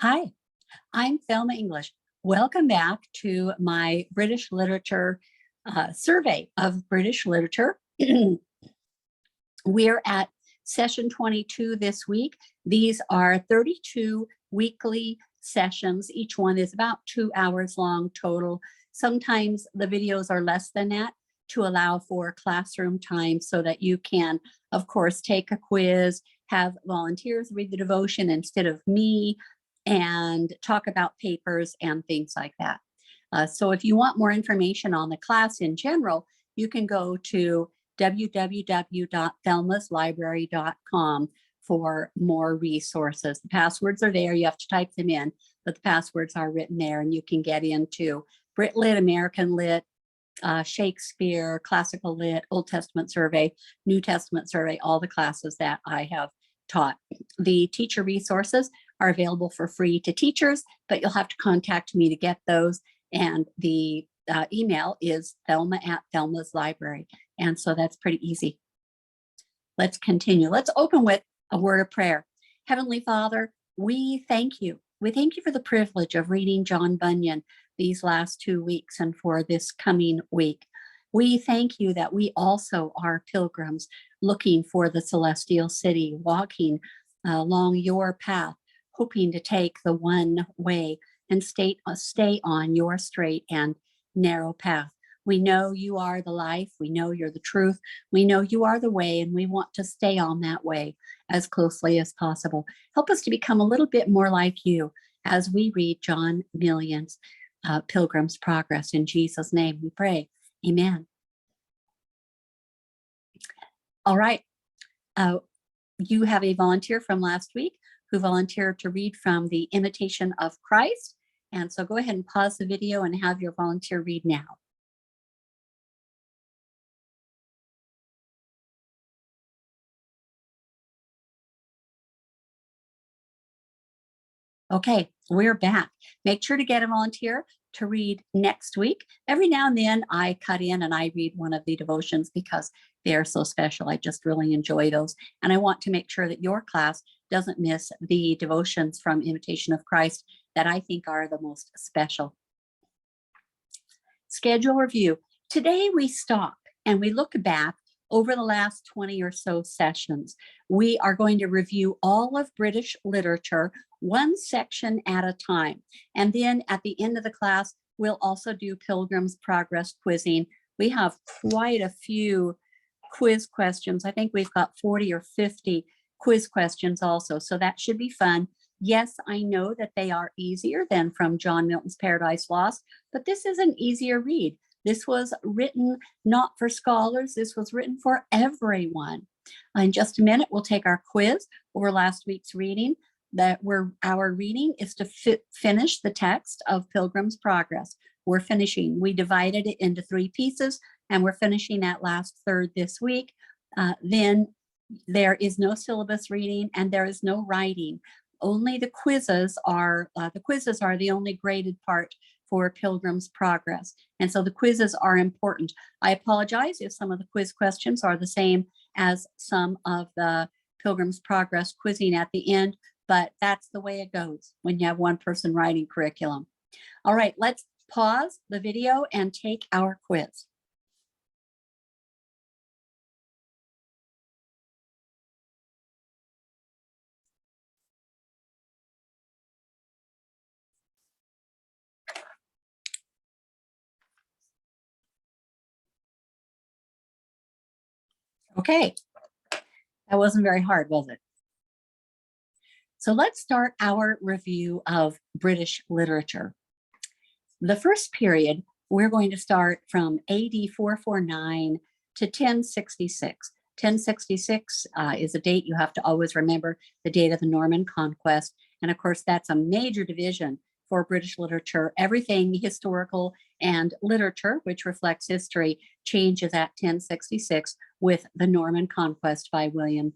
Hi, I'm Thelma English. Welcome back to my British literature survey of British literature. We're at session 22 this week. These are 32 weekly sessions. Each one is about 2 hours long total. Sometimes the videos are less than that to allow for classroom time so that you can, of course, take a quiz, have volunteers read the devotion instead of me, and talk about papers and things like that. So if you want more information on the class in general, you can go to www.thelmaslibrary.com for more resources. The passwords are there. You have to type them in, but the passwords are written there, and you can get into Brit Lit, American Lit, Shakespeare, Classical Lit, Old Testament Survey, New Testament Survey, all the classes that I have taught. The teacher resources are available for free to teachers, but you'll have to contact me to get those. And the email is Thelma@Thelma's Library. And so that's pretty easy. Let's continue. Let's open with a word of prayer. Heavenly Father, we thank you. We thank you for the privilege of reading John Bunyan these last 2 weeks and for this coming week. We thank you that we also are pilgrims looking for the celestial city, walking along your path, hoping to take the one way and stay on your straight and narrow path. We know you are the life. We know you're the truth. We know you are the way, and we want to stay on that way as closely as possible. Help us to become a little bit more like you as we read John Bunyan's Pilgrim's Progress. In Jesus' name we pray. Amen. All right. You have a volunteer from last week who volunteered to read from The Imitation of Christ. And so go ahead and pause the video and have your volunteer read now. Okay, we're back. Make sure to get a volunteer to read next week. Every now and then I cut in and I read one of the devotions because they're so special. I just really enjoy those. And I want to make sure that your class doesn't miss the devotions from Imitation of Christ that I think are the most special. Schedule review. Today we stop and we look back over the last 20 or so sessions. We are going to review all of British literature, one section at a time. And then at the end of the class, we'll also do Pilgrim's Progress quizzing. We have quite a few quiz questions. I think we've got 40 or 50 quiz questions also, so that should be fun. Yes, I know that they are easier than from John Milton's Paradise Lost, but this is an easier read. This was written not for scholars, this was written for everyone. In just a minute, we'll take our quiz over last week's reading. Our reading is to finish the text of Pilgrim's Progress. We're finishing. We divided it into 3 pieces, and we're finishing that last third this week. Then there is no syllabus reading and there is no writing. Only the quizzes are the only graded part for Pilgrim's Progress. And so the quizzes are important. I apologize if some of the quiz questions are the same as some of the Pilgrim's Progress quizzing at the end, but that's the way it goes when you have one person writing curriculum. All right, let's pause the video and take our quiz. Okay, that wasn't very hard, was it? So let's start our review of British literature. The first period, we're going to start from AD 449 to 1066. 1066 is a date you have to always remember, the date of the Norman Conquest. And of course, that's a major division for British literature. Everything historical and literature, which reflects history, changes at 1066 with the Norman Conquest by William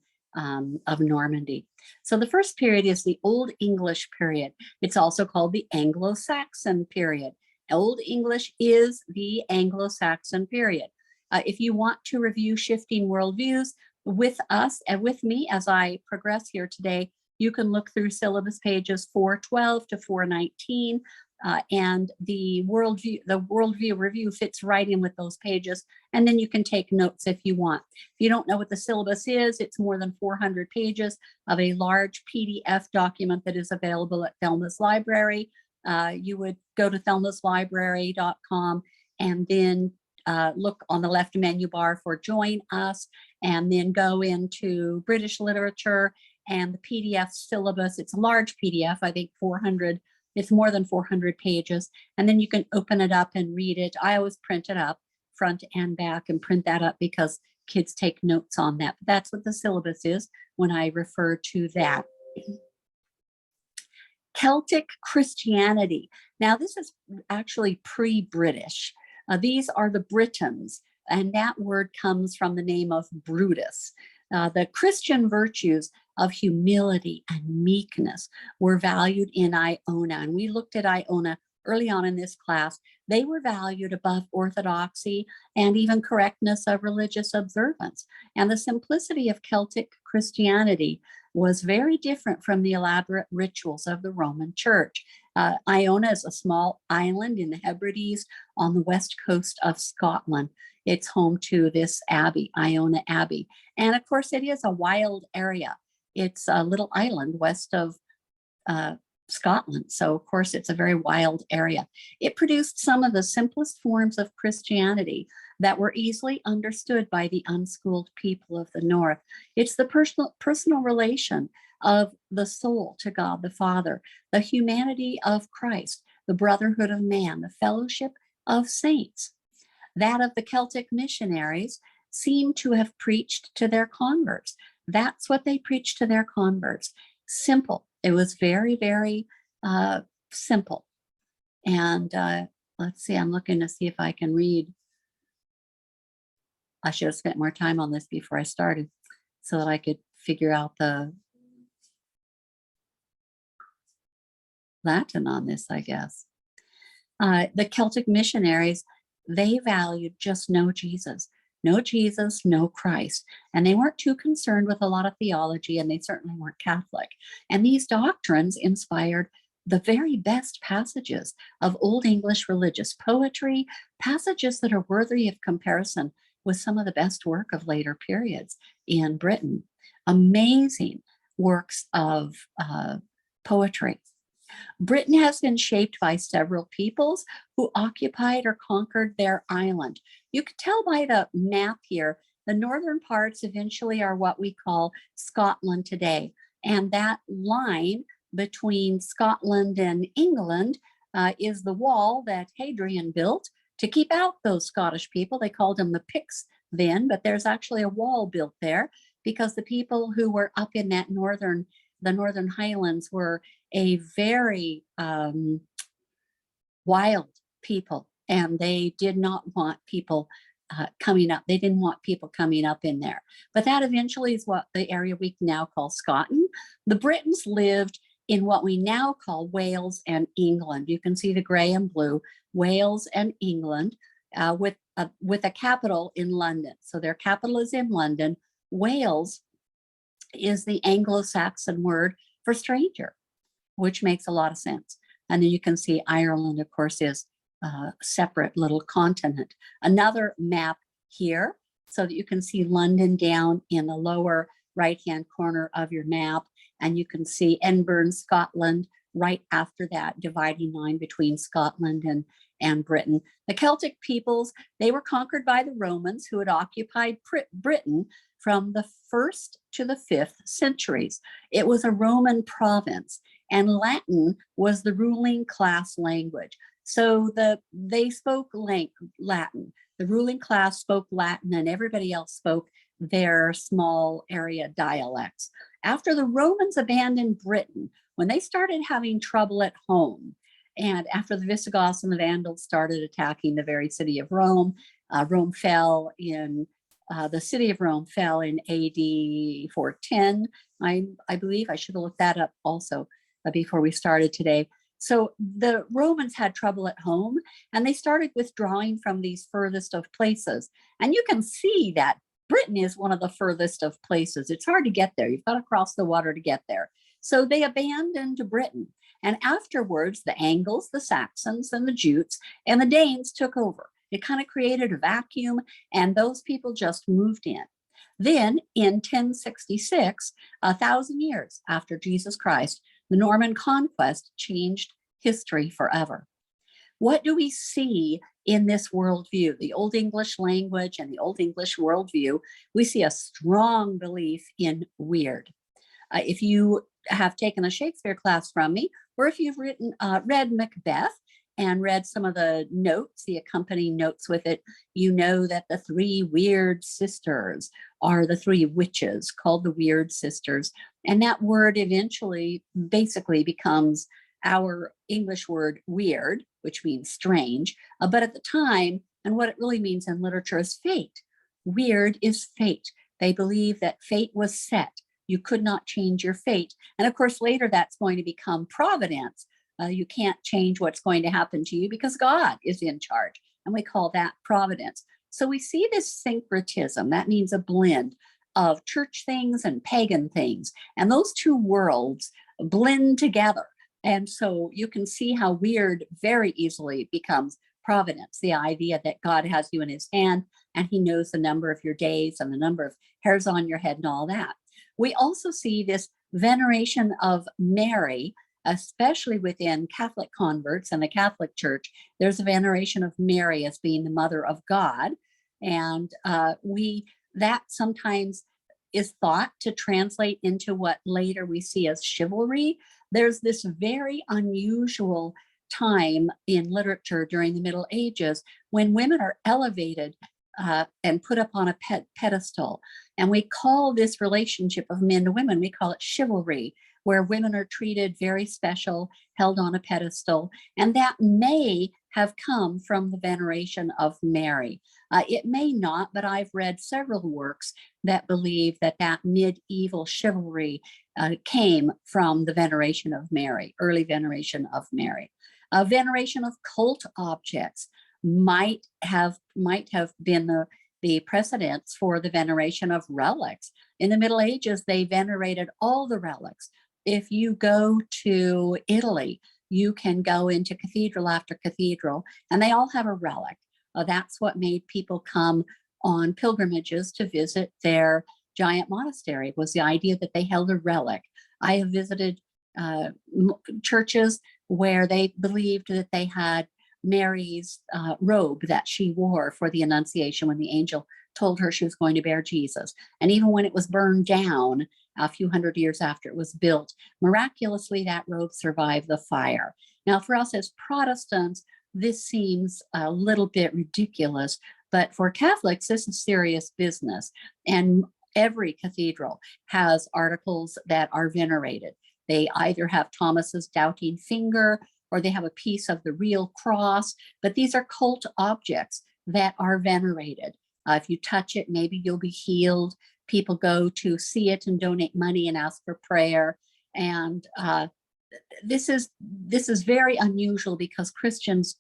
of Normandy. So the first period is the Old English period. It's also called the Anglo-Saxon period. Old English is the Anglo-Saxon period. If you want to review shifting worldviews with us and with me as I progress here today, You can look through syllabus pages 412 to 419. And the worldview review fits right in with those pages. And then you can take notes if you want. If you don't know what the syllabus is, it's more than 400 pages of a large PDF document that is available at Thelma's Library. You would go to thelmaslibrary.com and then look on the left menu bar for Join Us, and then go into British Literature and the PDF syllabus. It's a large PDF, I think 400. It's more than 400 pages. And then you can open it up and read it. I always print it up front and back and print that up because kids take notes on that. But that's what the syllabus is when I refer to that. Celtic Christianity. Now, this is actually pre-British. These are the Britons, and that word comes from the name of Brutus. The Christian virtues of humility and meekness were valued in Iona. And we looked at Iona early on in this class. They were valued above orthodoxy and even correctness of religious observance. And the simplicity of Celtic Christianity was very different from the elaborate rituals of the Roman Church. Iona is a small island in the Hebrides on the west coast of Scotland. It's home to this abbey, Iona Abbey. And of course, it is a wild area. It's a little island west of Scotland. So of course, it's a very wild area. It produced some of the simplest forms of Christianity that were easily understood by the unschooled people of the North. It's the personal relation of the soul to God the Father, the humanity of Christ, the brotherhood of man, the fellowship of saints. That of the Celtic missionaries seem to have preached to their converts. That's what they preached to their converts. Simple. It was very, very simple. And let's see, I'm looking to see if I can read. I should have spent more time on this before I started so that I could figure out the Latin on this, I guess. The Celtic missionaries, they valued just no Jesus, no Christ. And they weren't too concerned with a lot of theology, and they certainly weren't Catholic. And these doctrines inspired the very best passages of Old English religious poetry, passages that are worthy of comparison with some of the best work of later periods in Britain. Amazing works of poetry. Britain has been shaped by several peoples who occupied or conquered their island. You can tell by the map here, the northern parts eventually are what we call Scotland today. And that line between Scotland and England is the wall that Hadrian built to keep out those Scottish people. They called them the Picts then, but there's actually a wall built there because the people who were up in that the Northern Highlands were a very wild people, and they did not want people coming up. They didn't want people coming up in there. But that eventually is what the area we now call Scotland. The Britons lived in what we now call Wales and England. You can see the gray and blue, Wales and England, with a capital in London. So their capital is in London. Wales is the Anglo-Saxon word for stranger, which makes a lot of sense. And then you can see Ireland, of course, is a separate little continent. Another map here so that you can see London down in the lower right-hand corner of your map. And you can see Edinburgh, Scotland, right after that dividing line between Scotland and Britain. The Celtic peoples, they were conquered by the Romans, who had occupied Britain from the 1st to the 5th centuries. It was a Roman province, and Latin was the ruling class language. So they spoke Latin. The ruling class spoke Latin, and everybody else spoke their small area dialects. After the Romans abandoned Britain, when they started having trouble at home, and after the Visigoths and the Vandals started attacking the very city of Rome, the city of Rome fell in AD 410, I believe. I should have looked that up also before we started today. So the Romans had trouble at home, and they started withdrawing from these furthest of places. And you can see that Britain is one of the furthest of places. It's hard to get there. You've got to cross the water to get there. So they abandoned Britain. And afterwards, the Angles, the Saxons, and the Jutes and the Danes took over. It kind of created a vacuum, and those people just moved in. Then in 1066, 1,000 years after Jesus Christ, the Norman conquest changed history forever. What do we see in this worldview, the Old English language and the Old English worldview? We see a strong belief in weird. If you have taken a Shakespeare class from me, or if you've read Macbeth and read some of the notes, the accompanying notes with it, you know that the three weird sisters are the three witches called the Weird Sisters. And that word eventually basically becomes our English word weird, which means strange. But at the time, and what it really means in literature is fate. Weird is fate. They believe that fate was set. You could not change your fate. And of course, later that's going to become providence. You can't change what's going to happen to you because God is in charge. And we call that providence. So we see this syncretism. That means a blend of church things and pagan things. And those two worlds blend together. And so you can see how weird very easily becomes providence, the idea that God has you in his hand and he knows the number of your days and the number of hairs on your head and all that. We also see this veneration of Mary, especially within Catholic converts and the Catholic Church. There's a veneration of Mary as being the mother of God. And that sometimes is thought to translate into what later we see as chivalry. There's this very unusual time in literature during the Middle Ages when women are elevated and put up on a pedestal. And we call this relationship of men to women, we call it chivalry, where women are treated very special, held on a pedestal. And that may have come from the veneration of Mary. It may not, but I've read several works that believe that that medieval chivalry came from the veneration of Mary, early veneration of Mary. Veneration of cult objects might have been the precedents for the veneration of relics. In the Middle Ages, they venerated all the relics. If you go to Italy, you can go into cathedral after cathedral, and they all have a relic. That's what made people come on pilgrimages to visit their giant monastery, was the idea that they held a relic. I have visited churches where they believed that they had Mary's robe that she wore for the Annunciation when the angel told her she was going to bear Jesus. And even when it was burned down a few hundred years after it was built, miraculously that robe survived the fire. Now, for us as Protestants, this seems a little bit ridiculous, but for Catholics, this is serious business. And every cathedral has articles that are venerated. They either have Thomas's doubting finger or they have a piece of the real cross, but these are cult objects that are venerated. If you touch it, maybe you'll be healed. People go to see it and donate money and ask for prayer. And this is very unusual because Christians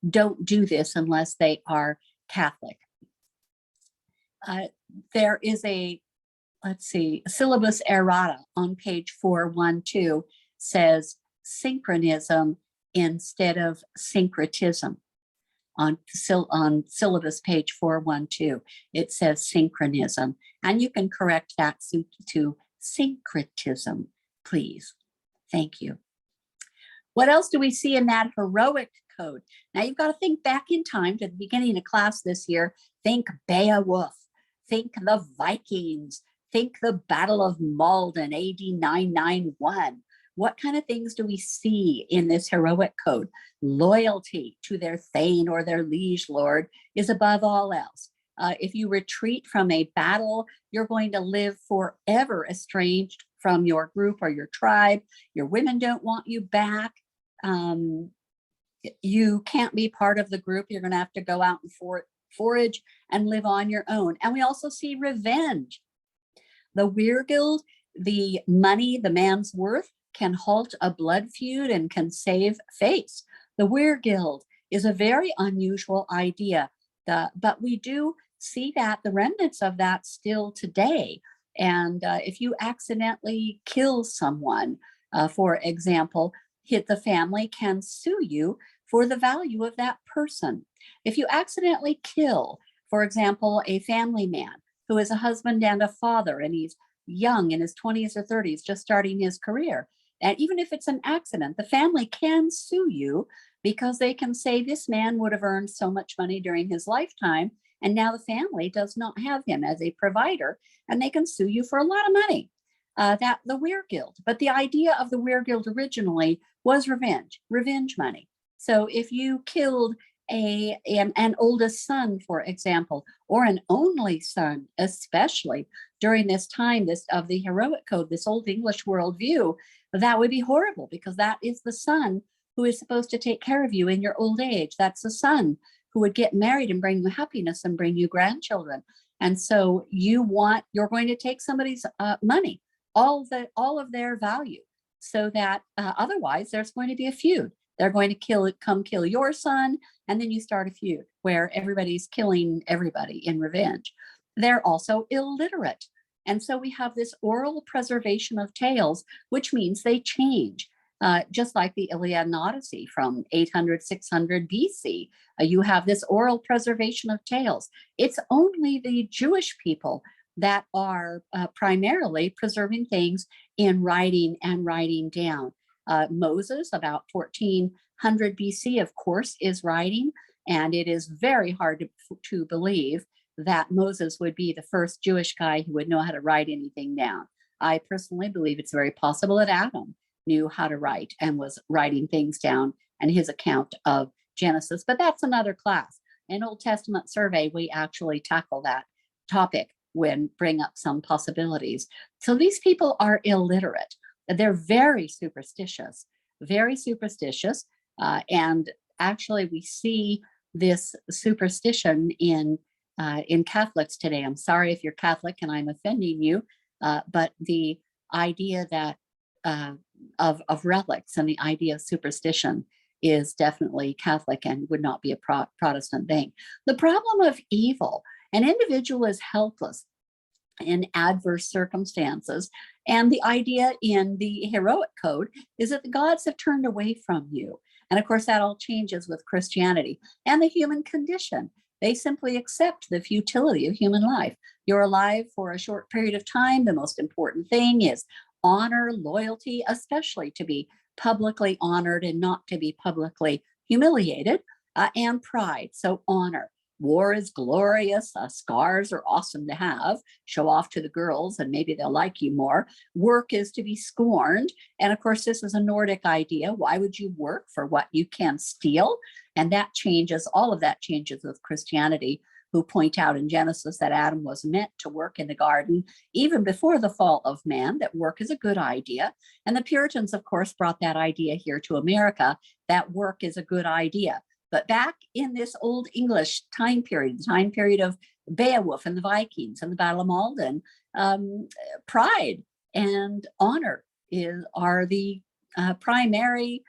don't do this unless they are Catholic. There is a syllabus errata on page 412 says synchronism instead of syncretism. On syllabus page 412, it says synchronism, and you can correct that to syncretism, please. Thank you. What else do we see in that heroic code? Now you've got to think back in time to the beginning of class this year. Think Beowulf, think the Vikings, think the Battle of Malden, AD 991. What kind of things do we see in this heroic code? Loyalty to their thane or their liege lord is above all else. If you retreat from a battle, you're going to live forever estranged from your group or your tribe. Your women don't want you back. You can't be part of the group. You're going to have to go out and forage and live on your own. And we also see revenge. The Weregild, the money, the man's worth, can halt a blood feud and can save face. The Weregild is a very unusual idea, but we do see that the remnants of that still today. And if you accidentally kill someone, for example, the family can sue you for the value of that person. If you accidentally kill, for example, a family man who is a husband and a father, and he's young in his 20s or 30s, just starting his career, and even if it's an accident, the family can sue you because they can say this man would have earned so much money during his lifetime, and now the family does not have him as a provider, and they can sue you for a lot of money. That the Weregild, but the idea of the Weregild originally was revenge money. So if you killed an oldest son, for example, or an only son, especially during this time of the heroic code, this old English worldview, that would be horrible because that is the son who is supposed to take care of you in your old age. That's the son who would get married and bring you happiness and bring you grandchildren. And so you're going to take somebody's money, all of their value, so that otherwise there's going to be a feud. They're going to come kill your son, and then you start a feud where everybody's killing everybody in revenge. They're also illiterate. And so we have this oral preservation of tales, which means they change. Just like the Iliad and Odyssey from 800, 600 BC, you have this oral preservation of tales. It's only the Jewish people that are primarily preserving things in writing and writing down. Moses, about 1400 BC, of course, is writing, and it is very hard to believe that Moses would be the first Jewish guy who would know how to write anything down. I personally believe it's very possible that Adam knew how to write and was writing things down, and his account of Genesis, but that's another class. In Old Testament survey, we actually tackle that topic when bring up some possibilities. So these people are illiterate. They're very superstitious, and actually we see this superstition in Catholics today. I'm sorry if you're Catholic and I'm offending you, but the idea that of relics and the idea of superstition is definitely Catholic and would not be a Protestant thing. The problem of evil: an individual is helpless in adverse circumstances. And the idea in the heroic code is that the gods have turned away from you. And of course, that all changes with Christianity and the human condition. They simply accept the futility of human life. You're alive for a short period of time. The most important thing is honor, loyalty, especially to be publicly honored and not to be publicly humiliated, and pride. So honor. War is glorious. Scars are awesome to have. Show off to the girls and maybe they'll like you more. Work is to be scorned. And of course, this is a Nordic idea. Why would you work for what you can steal? And that changes, all of that changes with Christianity, who point out in Genesis that Adam was meant to work in the garden even before the fall of man, that work is a good idea. And the Puritans, of course, brought that idea here to America, that work is a good idea. But back in this old English time period, the time period of Beowulf and the Vikings and the Battle of Malden, pride and honor are the primary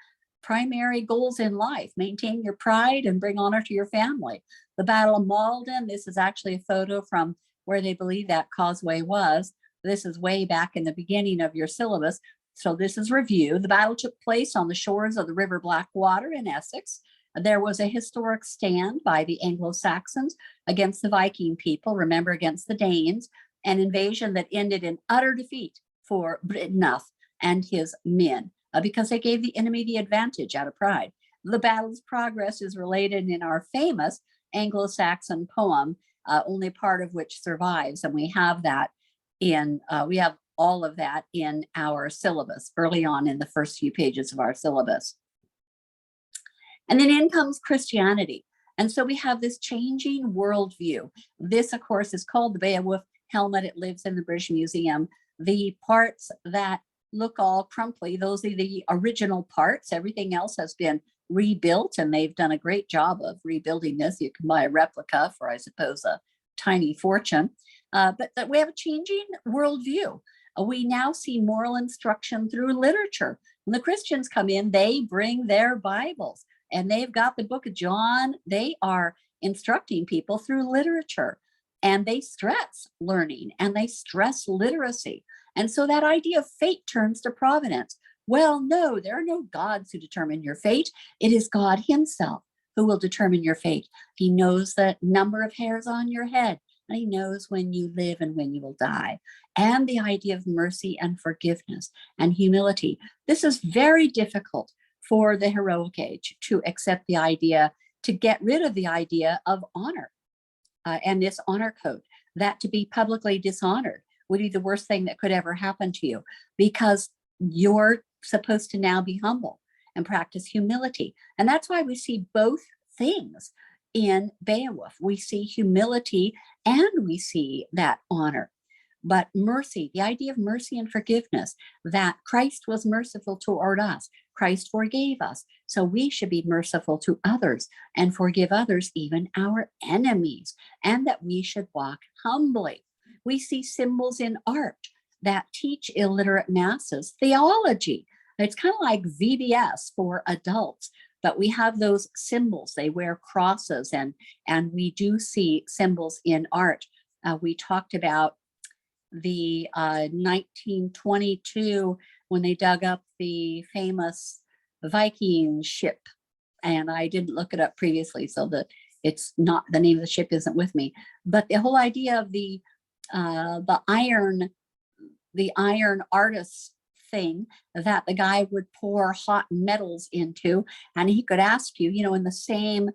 goals in life. Maintain your pride and bring honor to your family. The Battle of Malden, this is actually a photo from where they believe that causeway was. This is way back in the beginning of your syllabus. So this is review. The battle took place on the shores of the River Blackwater in Essex. There was a historic stand by the Anglo-Saxons against the Viking people, remember, against the Danes, an invasion that ended in utter defeat for Britannulf and his men, because they gave the enemy the advantage out of pride. The battle's progress is related in our famous Anglo-Saxon poem, only part of which survives, and we have all of that in our syllabus early on in the first few pages of our syllabus. And then in comes Christianity. And so we have this changing worldview. This, of course, is called the Beowulf helmet. It lives in the British Museum. The parts that look all crumply, those are the original parts. Everything else has been rebuilt, and they've done a great job of rebuilding this. You can buy a replica for, I suppose, a tiny fortune. But we have a changing worldview. We now see moral instruction through literature. When the Christians come in, they bring their Bibles. And they've got the book of John. They are instructing people through literature. and they stress learning and they stress literacy. And so that idea of fate turns to providence. Well, no, there are no gods who determine your fate. It is God himself who will determine your fate. He knows the number of hairs on your head, and he knows when you live and when you will die. And the idea of mercy and forgiveness and humility. This is very difficult for the heroic age to accept the idea, to get rid of the idea of honor and this honor code, that to be publicly dishonored would be the worst thing that could ever happen to you, because you're supposed to now be humble and practice humility. And that's why we see both things in Beowulf. We see humility and we see that honor. But mercy, the idea of mercy and forgiveness, that Christ was merciful toward us. Christ forgave us. So we should be merciful to others and forgive others, even our enemies, and that we should walk humbly. We see symbols in art that teach illiterate masses theology. It's kind of like VBS for adults, but we have those symbols. They wear crosses, and we do see symbols in art. We talked about the 1922 when they dug up the famous Viking ship, and I didn't look it up previously, so that it's not, the name of the ship isn't with me, but the whole idea of the iron artist thing that the guy would pour hot metals into, and he could ask you, in the same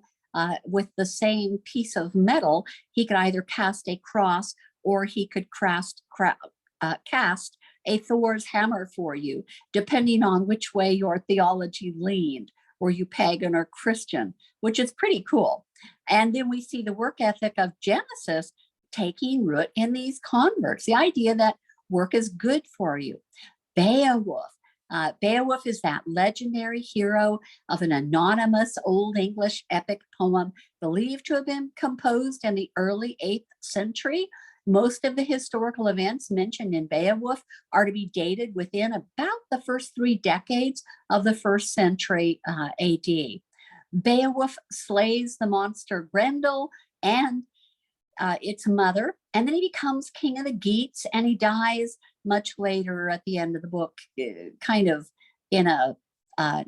with the same piece of metal, he could either cast a cross or he could cast a Thor's hammer for you, depending on which way your theology leaned. Were you pagan or Christian, which is pretty cool. And then we see the work ethic of Genesis taking root in these converts, the idea that work is good for you. Beowulf. Beowulf is that legendary hero of an anonymous Old English epic poem believed to have been composed in the early 8th century. Most of the historical events mentioned in Beowulf are to be dated within about the first 3 decades of the 1st century AD. Beowulf slays the monster Grendel and its mother, and then he becomes king of the Geats, and he dies much later at the end of the book, kind of in a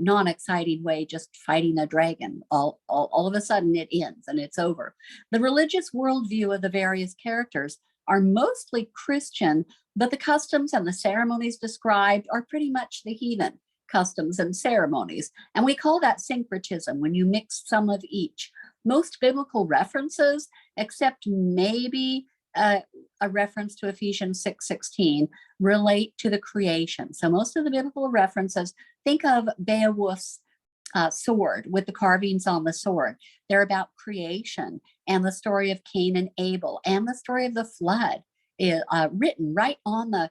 non-exciting way, just fighting a dragon. All of a sudden it ends and it's over. The religious worldview of the various characters are mostly Christian, but the customs and the ceremonies described are pretty much the heathen customs and ceremonies. And we call that syncretism, when you mix some of each. Most biblical references, except maybe a reference to Ephesians 6:16, relate to the creation. So most of the biblical references, think of Beowulf's sword with the carvings on the sword. They're about creation and the story of Cain and Abel and the story of the flood, written right on the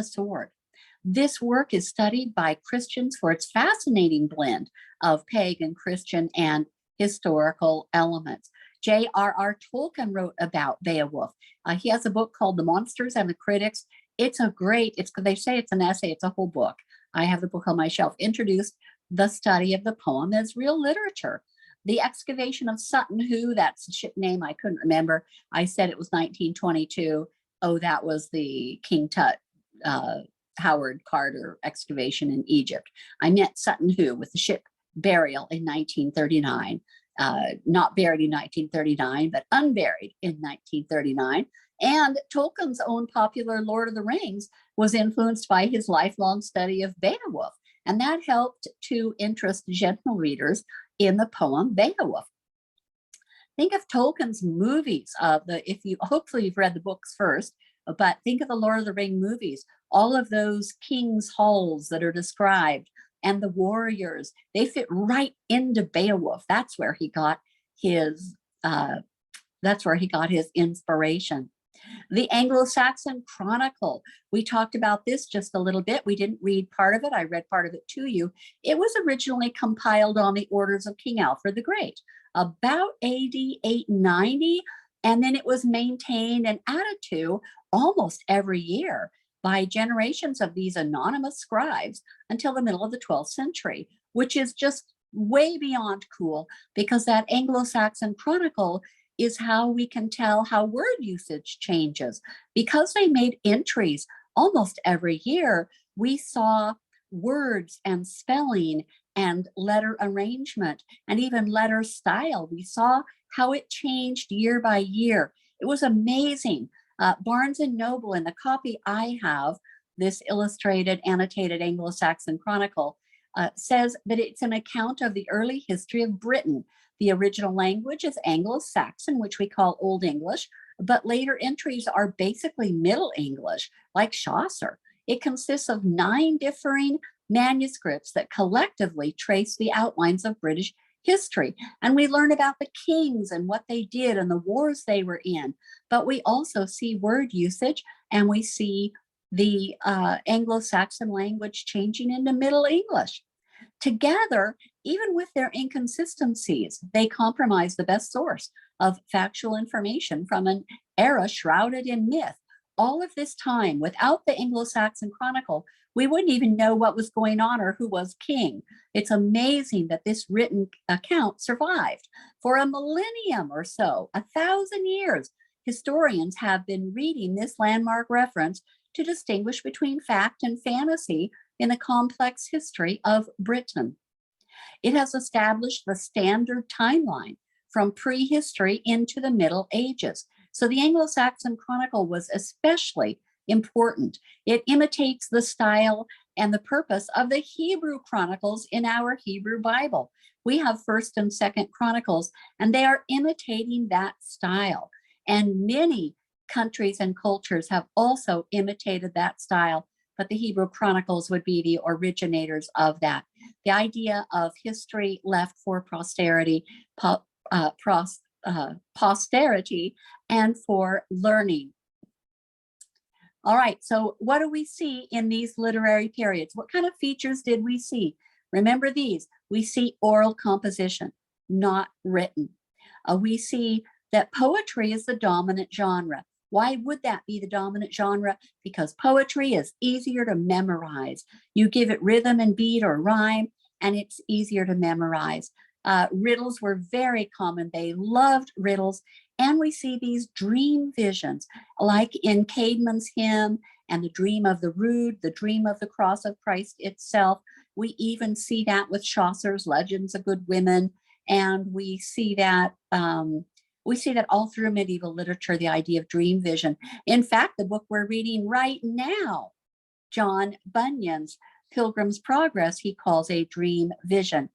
sword. This work is studied by Christians for its fascinating blend of pagan, Christian, and historical elements. J.R.R. Tolkien wrote about Beowulf. He has a book called The Monsters and the Critics. They say it's an essay, it's a whole book. I have the book on my shelf, introduced the study of the poem as real literature. The excavation of Sutton Hoo, that's the ship name I couldn't remember. I said it was 1922. Oh, that was the King Tut, Howard Carter excavation in Egypt. I meant Sutton Hoo with the ship burial in 1939. Not buried in 1939, but unburied in 1939. And Tolkien's own popular Lord of the Rings was influenced by his lifelong study of Beowulf. And that helped to interest general readers in the poem Beowulf. Think of Tolkien's movies. Hopefully you've read the books first, but think of the Lord of the Ring movies. All of those king's halls that are described and the warriors, they fit right into Beowulf. That's where he got his inspiration. The Anglo-Saxon Chronicle. We talked about this just a little bit. We didn't read part of it. I read part of it to you. It was originally compiled on the orders of King Alfred the Great, about AD 890, and then it was maintained and added to almost every year by generations of these anonymous scribes until the middle of the 12th century, which is just way beyond cool, because that Anglo-Saxon Chronicle is how we can tell how word usage changes. Because they made entries almost every year, we saw words and spelling and letter arrangement and even letter style. We saw how it changed year by year. It was amazing. Barnes and Noble, in the copy I have, this illustrated, annotated Anglo-Saxon Chronicle, says that it's an account of the early history of Britain. The original language is Anglo-Saxon, which we call Old English, but later entries are basically Middle English, like Chaucer. It consists of 9 differing manuscripts that collectively trace the outlines of British history. And we learn about the kings and what they did and the wars they were in. But we also see word usage, and we see the Anglo-Saxon language changing into Middle English. Together, even with their inconsistencies, they comprise the best source of factual information from an era shrouded in myth. All of this time, without the Anglo-Saxon Chronicle, we wouldn't even know what was going on or who was king. It's amazing that this written account survived for a millennium or so, 1,000 years. Historians have been reading this landmark reference to distinguish between fact and fantasy in the complex history of Britain. It has established the standard timeline from prehistory into the Middle Ages. So the Anglo-Saxon Chronicle was especially important. It imitates the style and the purpose of the Hebrew Chronicles in our Hebrew Bible. We have 1st and 2nd Chronicles, and they are imitating that style. And many countries and cultures have also imitated that style, but the Hebrew Chronicles would be the originators of that. The idea of history left for posterity, posterity, and for learning. All right, so what do we see in these literary periods? What kind of features did we see? Remember these. We see oral composition, not written. We see that poetry is the dominant genre. Why would that be the dominant genre? Because poetry is easier to memorize. You give it rhythm and beat or rhyme, and it's easier to memorize. Riddles were very common. They loved riddles. And we see these dream visions, like in Caedmon's hymn and the dream of the rood, the dream of the cross of Christ itself. We even see that with Chaucer's Legends of Good Women. And we see that all through medieval literature, the idea of dream vision. In fact, the book we're reading right now, John Bunyan's Pilgrim's Progress, he calls a dream vision.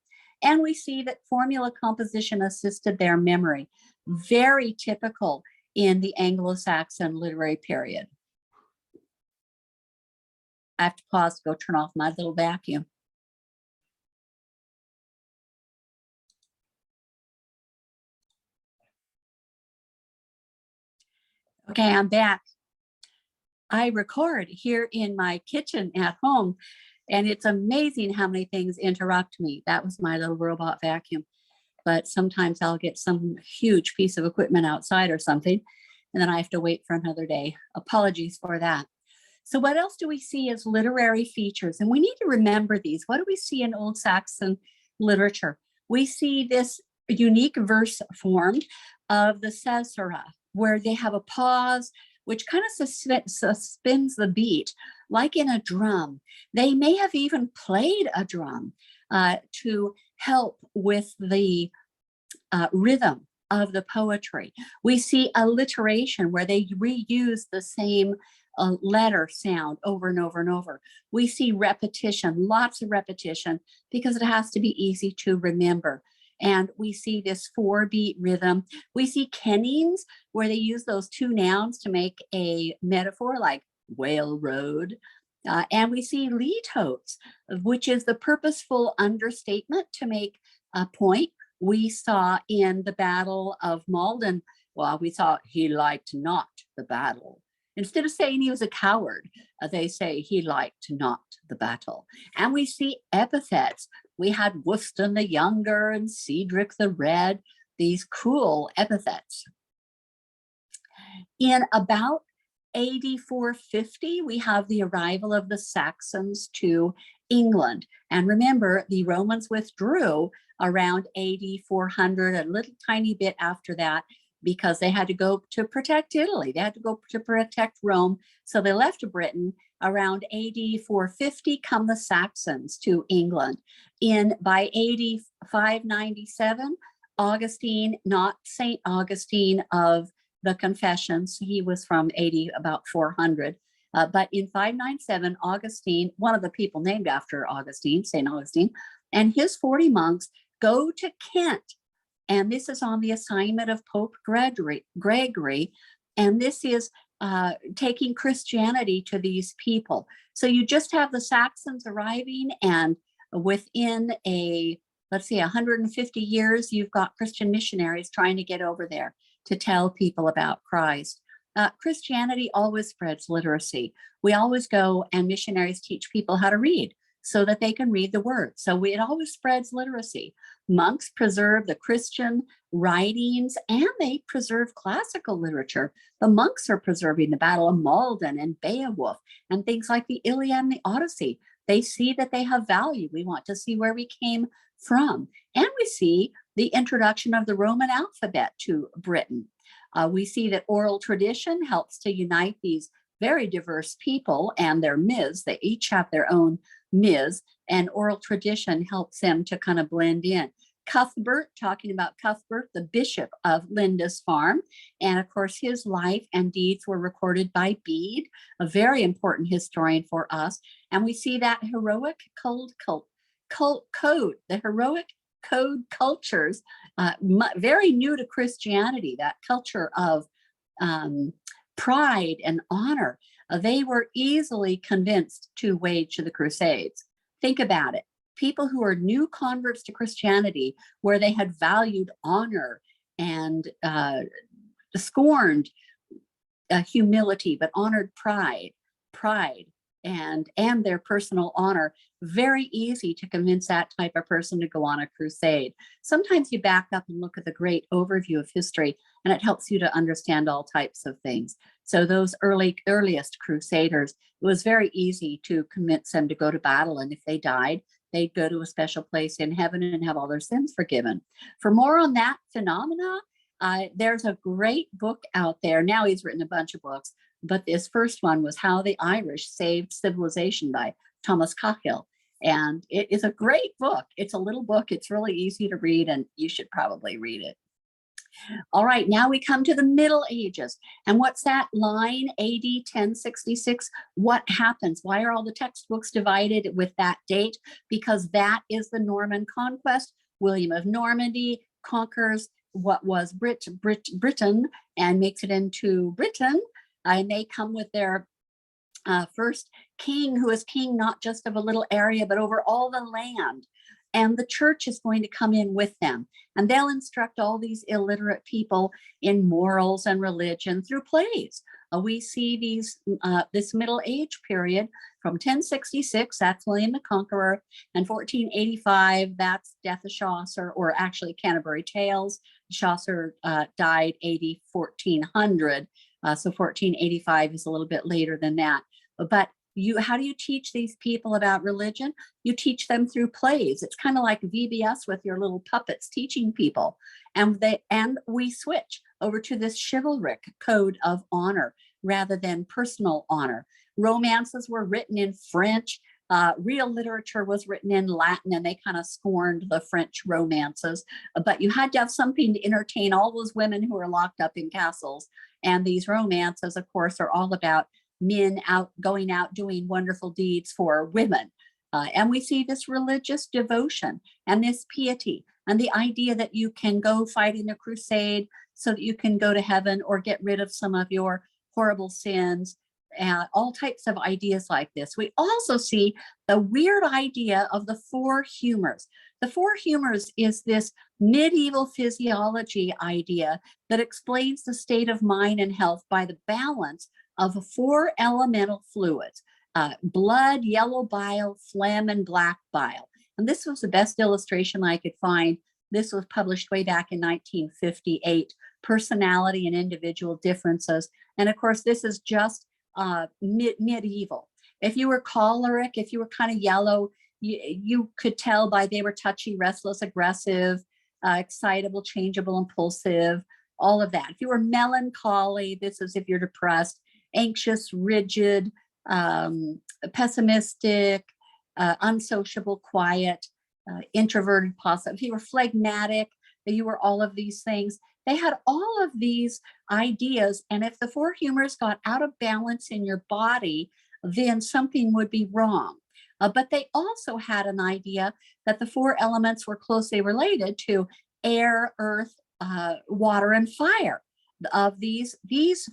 And we see that formula composition assisted their memory, very typical in the Anglo-Saxon literary period. I have to pause to go turn off my little vacuum. Okay, I'm back. I record here in my kitchen at home, and it's amazing how many things interrupt me. That was my little robot vacuum. But sometimes I'll get some huge piece of equipment outside or something, and then I have to wait for another day. Apologies for that. So what else do we see as literary features? And we need to remember these. What do we see in Old Saxon literature? We see this unique verse form of the caesura, where they have a pause, which kind of suspends the beat, like in a drum. They may have even played a drum to help with the rhythm of the poetry. We see alliteration, where they reuse the same letter sound over and over and over. We see repetition, lots of repetition, because it has to be easy to remember. And we see this 4-beat rhythm. We see kennings, where they use those 2 nouns to make a metaphor, like whale road. And we see litotes, which is the purposeful understatement to make a point. We saw in the Battle of Malden, well, we saw he liked not the battle. Instead of saying he was a coward, they say he liked not the battle. And we see epithets. We had Wuston the Younger and Cedric the Red, these cool epithets. In about AD 450, we have the arrival of the Saxons to England. And remember, the Romans withdrew around AD 400, a little tiny bit after that, because they had to go to protect Italy. They had to go to protect Rome. So they left Britain. Around AD 450 come the Saxons to England. By AD 597, Augustine, not Saint Augustine of the Confessions, he was from AD about 400. But in 597, Augustine, one of the people named after Augustine, St. Augustine, and his 40 monks go to Kent. And this is on the assignment of Pope Gregory. And this is taking Christianity to these people. So you just have the Saxons arriving, and within let's see, 150 years, you've got Christian missionaries trying to get over there to tell people about Christ. Christianity always spreads literacy. We always go and missionaries teach people how to read so that they can read the word. So it always spreads literacy. Monks preserve the Christian writings, and they preserve classical literature. The monks are preserving the Battle of Malden and Beowulf and things like the Iliad and the Odyssey. They see that they have value. We want to see where we came from. And we see the introduction of the Roman alphabet to Britain. We see that oral tradition helps to unite these very diverse people and their myths. They each have their own myths, and oral tradition helps them to kind of blend in. Cuthbert, talking about Cuthbert, the bishop of Lindisfarne. And of course, his life and deeds were recorded by Bede, a very important historian for us. And we see that heroic code, the heroic code cultures, very new to Christianity, that culture of pride and honor. They were easily convinced to wage the Crusades. Think about it. People who are new converts to Christianity, where they had valued honor and scorned humility, but honored pride, and their personal honor, very easy to convince that type of person to go on a crusade. Sometimes you back up and look at the great overview of history, and it helps you to understand all types of things. So those earliest crusaders, it was very easy to convince them to go to battle, and if they died, they'd go to a special place in heaven and have all their sins forgiven. For more on that phenomena, there's a great book out there. Now he's written a bunch of books, but this first one was How the Irish Saved Civilization by Thomas Cahill. And it is a great book. It's a little book. It's really easy to read, and you should probably read it. All right, now we come to the Middle Ages. And what's that line, AD 1066? What happens? Why are all the textbooks divided with that date? Because that is the Norman conquest. William of Normandy conquers what was Britain and makes it into Britain. And they come with their first king, who is king not just of a little area, but over all the land. And the church is going to come in with them. And they'll instruct all these illiterate people in morals and religion through plays. We see this Middle Age period from 1066, that's William the Conqueror, and 1485, that's Death of Chaucer, or actually Canterbury Tales. Chaucer died AD 1400, so 1485 is a little bit later than that. But how do you teach these people about religion? You teach them through plays. It's kind of like VBS with your little puppets teaching people. And we switch over to this chivalric code of honor rather than personal honor. Romances were written in French. Real literature was written in Latin, and they kind of scorned the French romances. But you had to have something to entertain all those women who were locked up in castles. And these romances, of course, are all about men going out doing wonderful deeds for women. And we see this religious devotion and this piety and the idea that you can go fight in a crusade so that you can go to heaven or get rid of some of your horrible sins. All types of ideas like this. We also see the weird idea of the four humors. The four humors is this medieval physiology idea that explains the state of mind and health by the balance of four elemental fluids: blood, yellow bile, phlegm, and black bile. And this was the best illustration I could find. This was published way back in 1958, Personality and Individual Differences. And of course, this is just medieval. If you were choleric, if you were kind of yellow, you could tell by they were touchy, restless, aggressive, excitable, changeable, impulsive. all of that. If you were melancholy, this is if you're depressed, anxious, rigid, pessimistic, unsociable, quiet, introverted, positive. If you were phlegmatic, you were all of these things. They had all of these ideas. And if the four humors got out of balance in your body, then something would be wrong. But they also had an idea that the four elements were closely related to air, earth, water, and fire. Of these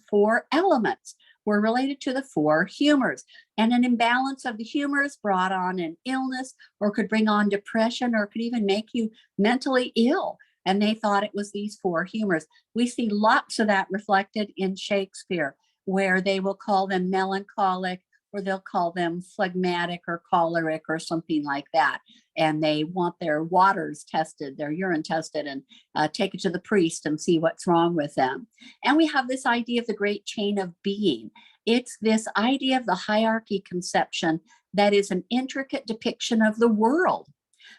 four elements were related to the four humors. And an imbalance of the humors brought on an illness, or could bring on depression, or could even make you mentally ill. And they thought it was these four humors. We see lots of that reflected in Shakespeare, where they will call them melancholic, or they'll call them phlegmatic or choleric or something like that. And they want their waters tested, their urine tested, and take it to the priest and see what's wrong with them. And we have this idea of the great chain of being. It's this idea of the hierarchy conception that is an intricate depiction of the world.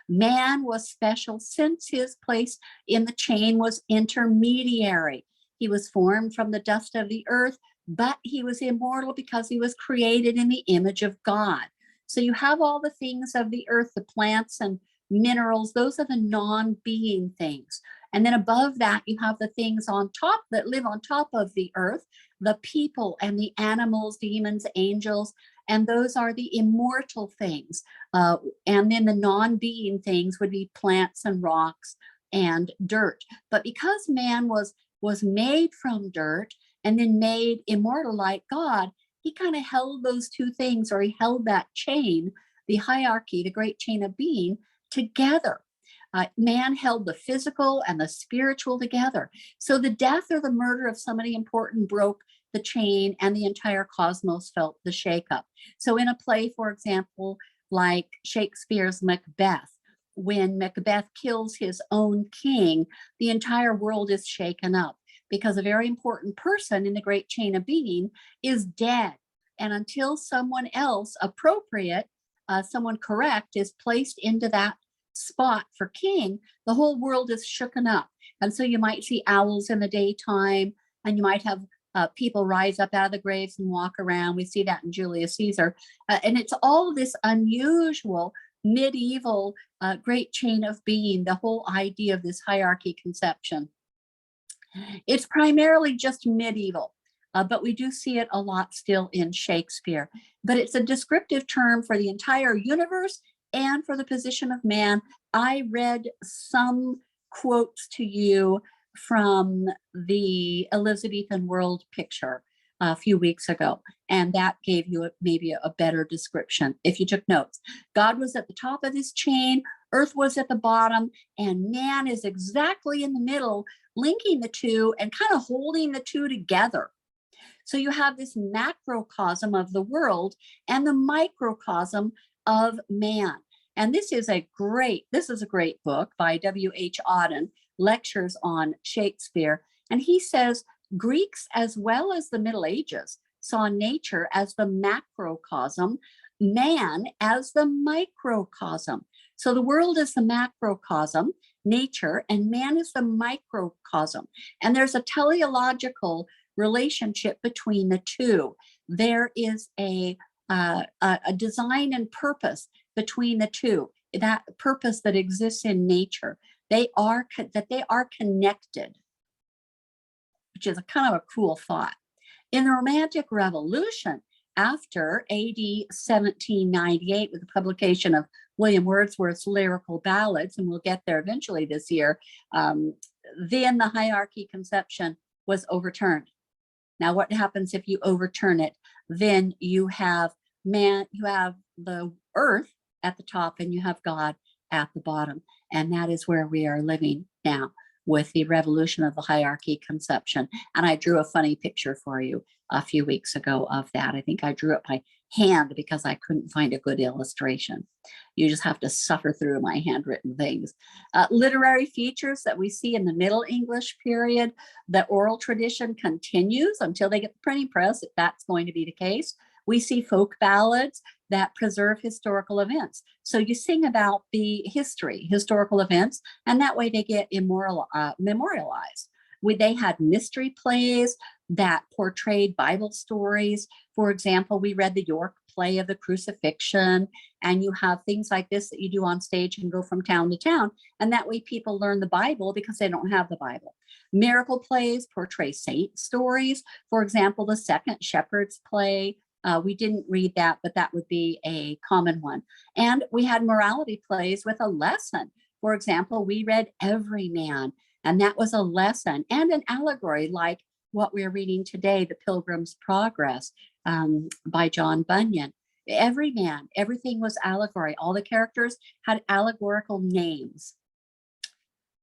Man was special since his place in the chain was intermediary. He was formed from the dust of the earth, but he was immortal because he was created in the image of God. So you have all the things of the earth, the plants and minerals, those are the non-being things. And then above that, you have the things on top that live on top of the earth, the people and the animals, demons, angels, and those are the immortal things. And then the non-being things would be plants and rocks and dirt. But because man was made from dirt and then made immortal like God, he kind of held those two things, or he held that chain, the hierarchy, the great chain of being, together. Man held the physical and the spiritual together. So the death or the murder of somebody important broke the chain, and the entire cosmos felt the shakeup. So in a play, for example, like Shakespeare's Macbeth, when Macbeth kills his own king, the entire world is shaken up because a very important person in the great chain of being is dead. And until someone else appropriate, someone correct is placed into that spot for king, the whole world is shooken up. And so you might see owls in the daytime, and you might have people rise up out of the graves and walk around. We see that in Julius Caesar. And it's all this unusual medieval great chain of being, the whole idea of this hierarchy conception. It's primarily just medieval, but we do see it a lot still in Shakespeare. But it's a descriptive term for the entire universe and for the position of man. I read some quotes to you from the Elizabethan world picture a few weeks ago, and that gave you maybe a better description if you took notes. God was at the top of this chain, earth was at the bottom, and man is exactly in the middle, linking the two and kind of holding the two together. So you have this macrocosm of the world and the microcosm of man. And this is a great book by W.H. Auden, Lectures on Shakespeare. And he says Greeks, as well as the Middle Ages, saw nature as the macrocosm, man as the microcosm. So the world is the macrocosm, nature, and man is the microcosm. And there's a teleological relationship between the two. There is a design and purpose between the two, that purpose that exists in nature. They are connected, which is a kind of a cool thought. In the Romantic Revolution, after AD 1798, with the publication of William Wordsworth's Lyrical Ballads, and we'll get there eventually this year, then the hierarchy conception was overturned. Now, what happens if you overturn it? Then you have man, you have the earth at the top, and you have God at the bottom. And that is where we are living now with the revolution of the hierarchy conception. And I drew a funny picture for you a few weeks ago of that. I think I drew it by hand because I couldn't find a good illustration. You just have to suffer through my handwritten things. Literary features that we see in the Middle English period, the oral tradition continues until they get the printing press, if that's going to be the case. We see folk ballads that preserve historical events. So you sing about the historical events, and that way they get memorialized. They had mystery plays that portrayed Bible stories. For example, we read the York play of the crucifixion, and you have things like this that you do on stage and go from town to town. And that way people learn the Bible because they don't have the Bible. Miracle plays portray saint stories. For example, the Second Shepherd's play. We didn't read that, but that would be a common one. And we had morality plays with a lesson. For example, we read Every Man, and that was a lesson and an allegory like what we're reading today, The Pilgrim's Progress by John Bunyan. Every Man, everything was allegory. All the characters had allegorical names.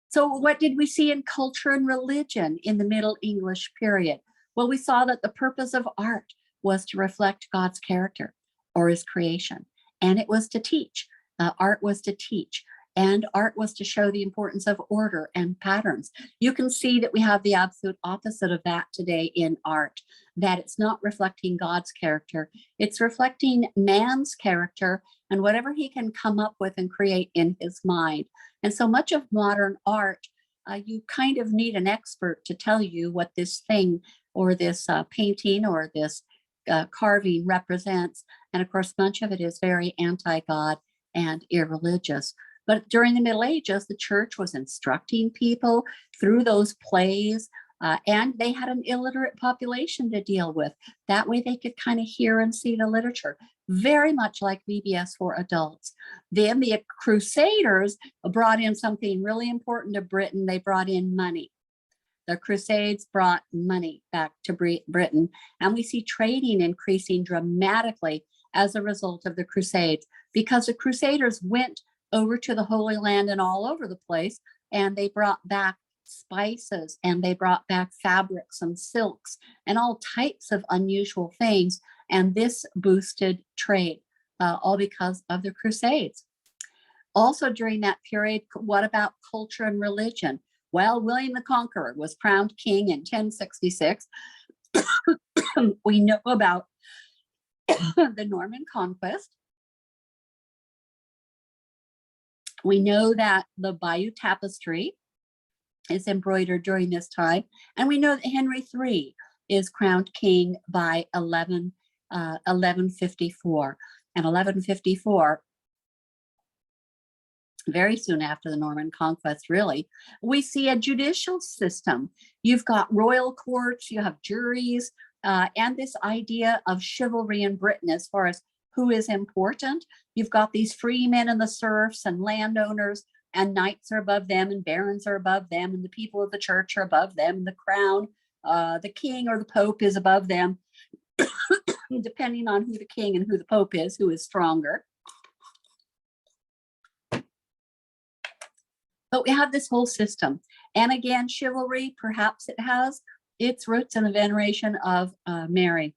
So what did we see in culture and religion in the Middle English period? Well, we saw that the purpose of art was to reflect God's character or his creation, and it was to teach. Art was to teach, and art was to show the importance of order and patterns. You can see that we have the absolute opposite of that today in art, that it's not reflecting God's character, it's reflecting man's character and whatever he can come up with and create in his mind. And so much of modern art, you kind of need an expert to tell you what this thing or this painting or this carving represents. And of course, much of it is very anti-God and irreligious. But during the Middle Ages, the church was instructing people through those plays, and they had an illiterate population to deal with. That way they could kind of hear and see the literature, very much like VBS for adults. Then the Crusaders brought in something really important to Britain. They brought in money. The Crusades brought money back to Britain, and we see trading increasing dramatically as a result of the Crusades, because the Crusaders went over to the Holy Land and all over the place, and they brought back spices, and they brought back fabrics and silks and all types of unusual things, and this boosted trade, all because of the Crusades. Also during that period, what about culture and religion? Well, William the Conqueror was crowned king in 1066. We know about the Norman Conquest. We know that the Bayeux Tapestry is embroidered during this time. And we know that Henry III is crowned king by 1154. And 1154, very soon after the Norman Conquest, really, we see a judicial system. You've got royal courts, you have juries, and this idea of chivalry in Britain as far as who is important. You've got these free men and the serfs and landowners, and knights are above them, and barons are above them, and the people of the church are above them, and the crown, the king or the pope is above them, depending on who the king and who the pope is, who is stronger. But we have this whole system. And again, chivalry, perhaps it has its roots in the veneration of Mary.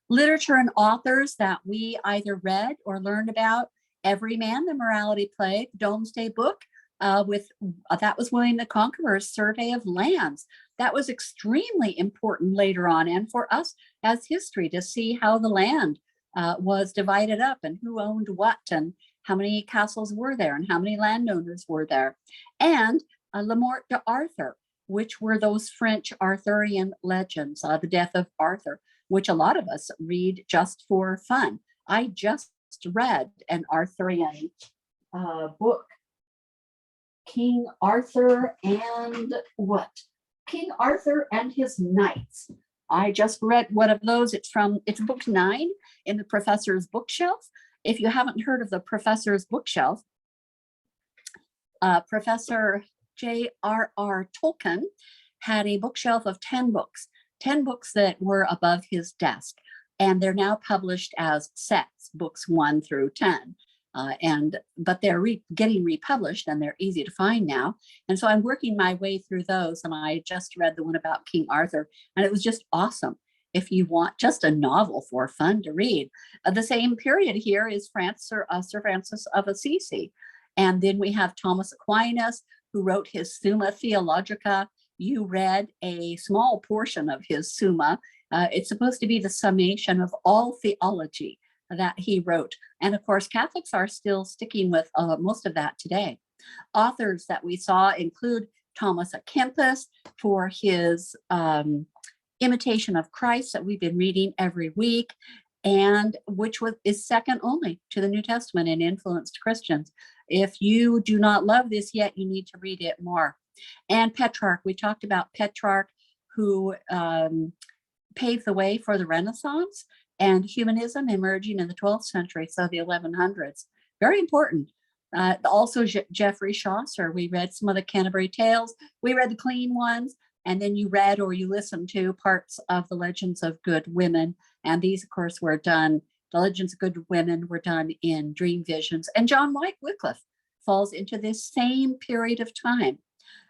Literature and authors that we either read or learned about: Every Man, the morality play, Domesday Book, that was William the Conqueror's survey of lands. That was extremely important later on, and for us as history to see how the land was divided up and who owned what and how many castles were there and how many landowners were there. And Le Morte d'Arthur, which were those French Arthurian legends, the death of Arthur, which a lot of us read just for fun. I just read an Arthurian book, King Arthur and what? King Arthur and His Knights. I just read one of those. It's book 9 in the Professor's Bookshelf. If you haven't heard of the Professor's Bookshelf, Professor J.R.R. Tolkien had a bookshelf of 10 books that were above his desk. And they're now published as sets, books 1 through 10. But they're getting republished, and they're easy to find now. And so I'm working my way through those, and I just read the one about King Arthur, and it was just awesome. If you want just a novel for fun to read. The same period here is Sir Francis of Assisi. And then we have Thomas Aquinas, who wrote his Summa Theologica. You read a small portion of his Summa. It's supposed to be the summation of all theology that he wrote. And of course, Catholics are still sticking with most of that today. Authors that we saw include Thomas à Kempis for his Imitation of Christ that we've been reading every week, and which is second only to the New Testament in influenced Christians. If you do not love this yet, you need to read it more. And Petrarch, we talked about Petrarch, who paved the way for the Renaissance and humanism emerging in the 12th century, so the 1100s. Very important. Also, Geoffrey Chaucer. We read some of the Canterbury Tales. We read the clean ones, and then you read or you listened to parts of the Legends of Good Women. And these, of course, were done, the Legends of Good Women were done in dream visions. And John Wycliffe falls into this same period of time.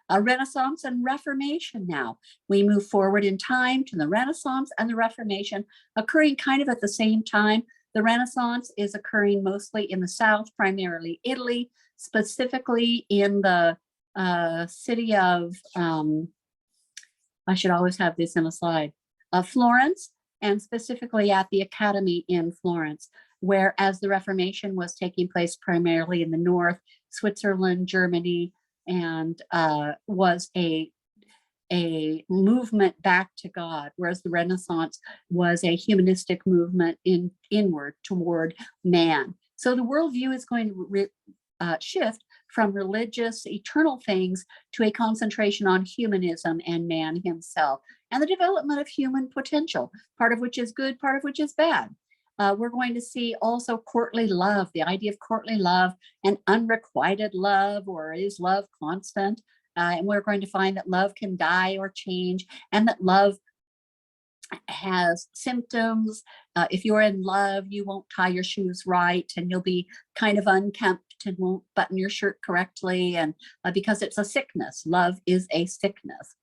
A Renaissance and Reformation now. We move forward in time to the Renaissance and the Reformation occurring kind of at the same time. The Renaissance is occurring mostly in the South, primarily Italy, specifically in the city of, I should always have this in a slide, Florence, and specifically at the Academy in Florence, whereas the Reformation was taking place primarily in the North, Switzerland, Germany, and was a movement back to God, whereas the Renaissance was a humanistic movement inward toward man. So the worldview is going to shift from religious, eternal things to a concentration on humanism and man himself, and the development of human potential, part of which is good, part of which is bad. We're going to see also courtly love, the idea of courtly love and unrequited love, or is love constant? And we're going to find that love can die or change, and that love has symptoms. If you're in love, you won't tie your shoes right, and you'll be kind of unkempt and won't button your shirt correctly, and because it's a sickness. Love is a sickness.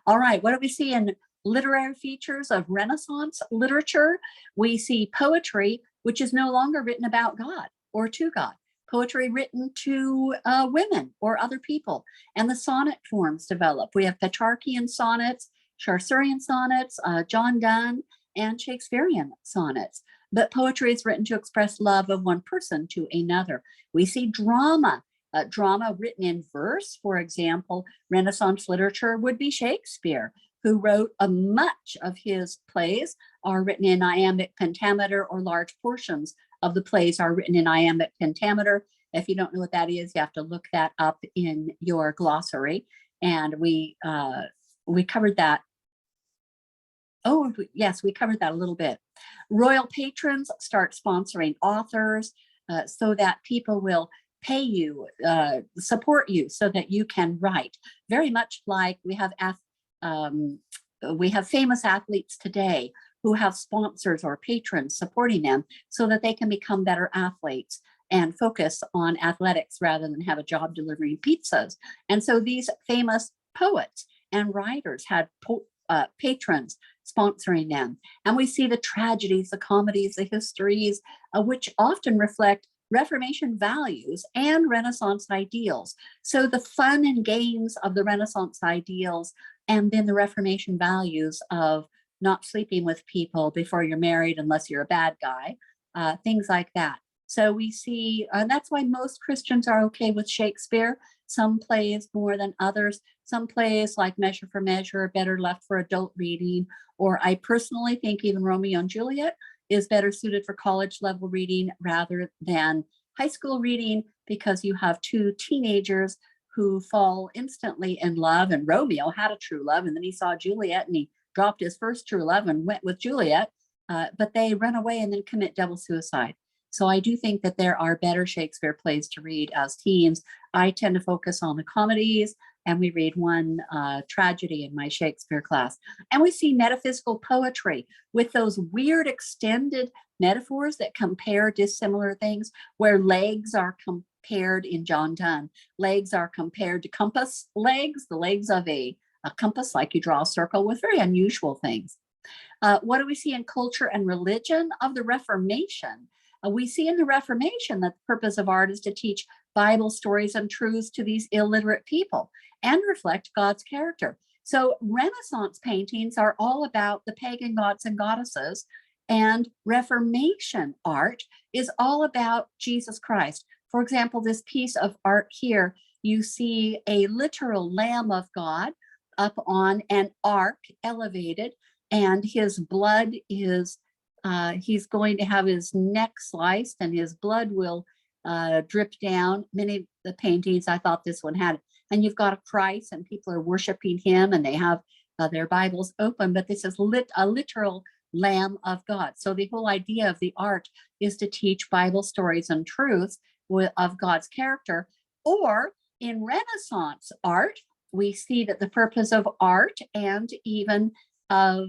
All right, what do we see in literary features of Renaissance literature? We see poetry, which is no longer written about God or to God. Poetry written to women or other people, and the sonnet forms develop. We have Petrarchian sonnets, Chaucerian sonnets, John Donne, and Shakespearean sonnets. But poetry is written to express love of one person to another. We see drama, drama written in verse. For example, Renaissance literature would be Shakespeare, who wrote much of his plays are written in iambic pentameter, or large portions of the plays are written in iambic pentameter. If you don't know what that is, you have to look that up in your glossary. And we covered that. Oh, yes, we covered that a little bit. Royal patrons start sponsoring authors so that people will pay you, support you so that you can write. Very much like we have famous athletes today who have sponsors or patrons supporting them so that they can become better athletes and focus on athletics rather than have a job delivering pizzas. And so these famous poets and writers had patrons sponsoring them. And we see the tragedies, the comedies, the histories, which often reflect Reformation values and Renaissance ideals. So the fun and games of the Renaissance ideals, and then the Reformation values of not sleeping with people before you're married unless you're a bad guy, things like that. So we see, and that's why most Christians are okay with Shakespeare. Some plays more than others. Some plays like Measure for Measure are better left for adult reading, or I personally think even Romeo and Juliet is better suited for college level reading rather than high school reading, because you have two teenagers who fall instantly in love, and Romeo had a true love, and then he saw Juliet and he dropped his first true love and went with Juliet, but they run away and then commit double suicide. So I do think that there are better Shakespeare plays to read as teens. I tend to focus on the comedies, and we read one tragedy in my Shakespeare class. And we see metaphysical poetry with those weird extended metaphors that compare dissimilar things, where legs are compared in John Donne. Legs are compared to compass legs, the legs of a compass, like you draw a circle, with very unusual things. What do we see in culture and religion of the Reformation? We see in the Reformation that the purpose of art is to teach Bible stories and truths to these illiterate people and reflect God's character. So Renaissance paintings are all about the pagan gods and goddesses, and Reformation art is all about Jesus Christ. For example, this piece of art here You see a literal Lamb of God up on an ark elevated, and his blood is, he's going to have his neck sliced and his blood will drip down. Many of the paintings, I thought this one had, and you've got a Christ and people are worshiping him and they have their Bibles open, but this is a literal Lamb of God. So the whole idea of the art is to teach Bible stories and truths of God's character. Or in Renaissance art, we see that the purpose of art and even of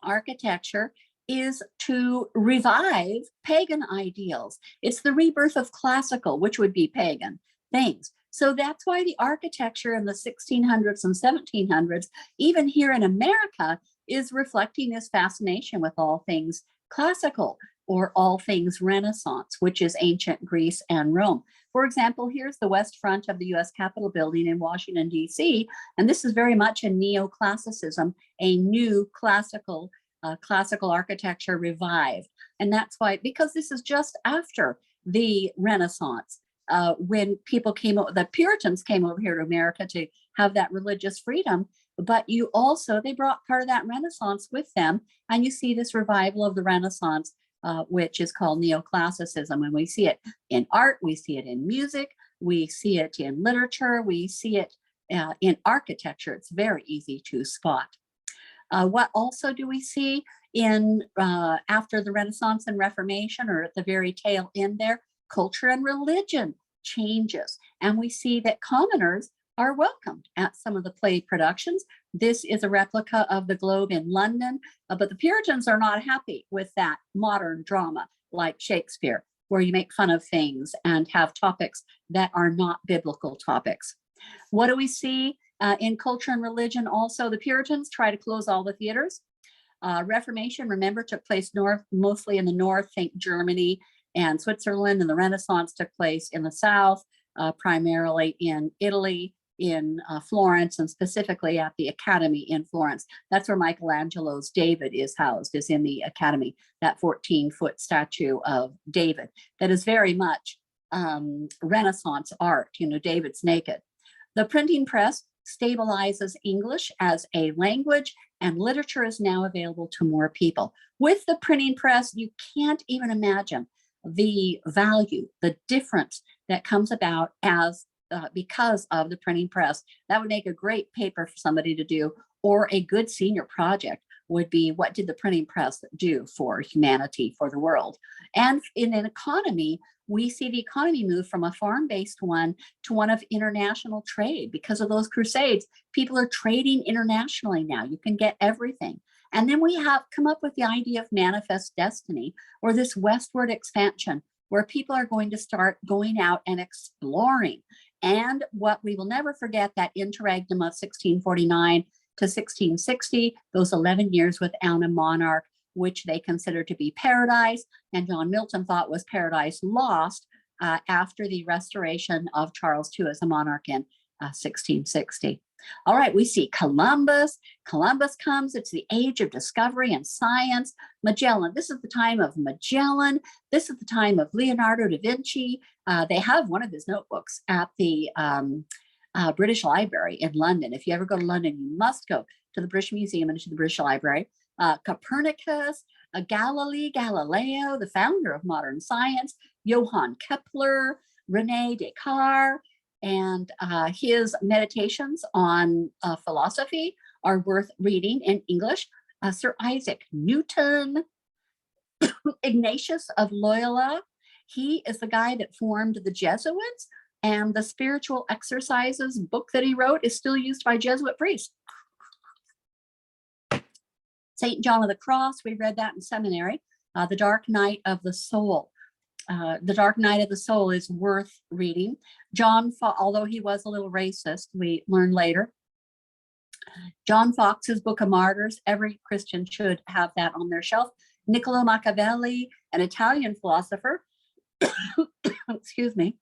architecture is to revive pagan ideals. It's the rebirth of classical, which would be pagan things. So that's why the architecture in the 1600s and 1700s, even here in America, is reflecting this fascination with all things classical or all things Renaissance, which is ancient Greece and Rome. For example, here's the west front of the US Capitol building in Washington, D.C., and this is very much a neoclassicism, a new classical architecture revived. And that's why, because this is just after the Renaissance, when people came over, the Puritans came over here to America to have that religious freedom, but they brought part of that Renaissance with them. And you see this revival of the Renaissance, which is called neoclassicism. And we see it in art, we see it in music, we see it in literature, we see it in architecture. It's very easy to spot. What also do we see in after the Renaissance and Reformation, or at the very tail end there? Culture and religion changes, and we see that commoners are welcomed at some of the play productions. This is a replica of the Globe in London, but the Puritans are not happy with that modern drama like Shakespeare, where you make fun of things and have topics that are not biblical topics. What do we see in culture and religion? Also, the Puritans try to close all the theaters. Reformation, remember, took place mostly in the north, think Germany and Switzerland, and the Renaissance took place in the south, primarily in Italy, in Florence, and specifically at the Academy in Florence. That's where Michelangelo's David is housed, is in the Academy, that 14-foot statue of David that is very much Renaissance art. David's naked. The printing press stabilizes English as a language, and literature is now available to more people. With the printing press, you can't even imagine the value, the difference that comes about as because of the printing press. That would make a great paper for somebody to do, or a good senior project would be, what did the printing press do for humanity, for the world? And in an economy, we see the economy move from a farm-based one to one of international trade. Because of those crusades, people are trading internationally now. You can get everything. And then we have come up with the idea of manifest destiny, or this westward expansion, where people are going to start going out and exploring. And what we will never forget, that interregnum of 1649 to 1660, those 11 years with Anna Monarch, which they considered to be paradise, and John Milton thought was paradise lost after the restoration of Charles II as a monarch in 1660. All right, we see Columbus. Columbus comes. It's the age of discovery and science. Magellan. This is the time of Magellan. This is the time of Leonardo da Vinci. They have one of his notebooks at the British Library in London. If you ever go to London, you must go to the British Museum and to the British Library. Copernicus, Galileo, the founder of modern science, Johann Kepler, Rene Descartes, and his meditations on philosophy are worth reading in English. Sir Isaac Newton, Ignatius of Loyola. He is the guy that formed the Jesuits, and the Spiritual Exercises book that he wrote is still used by Jesuit priests. St. John of the Cross, we read that in seminary. The Dark Night of the Soul. The Dark Night of the Soul is worth reading. Although he was a little racist, we learn later. John Fox's Book of Martyrs, every Christian should have that on their shelf. Niccolo Machiavelli, an Italian philosopher, excuse me,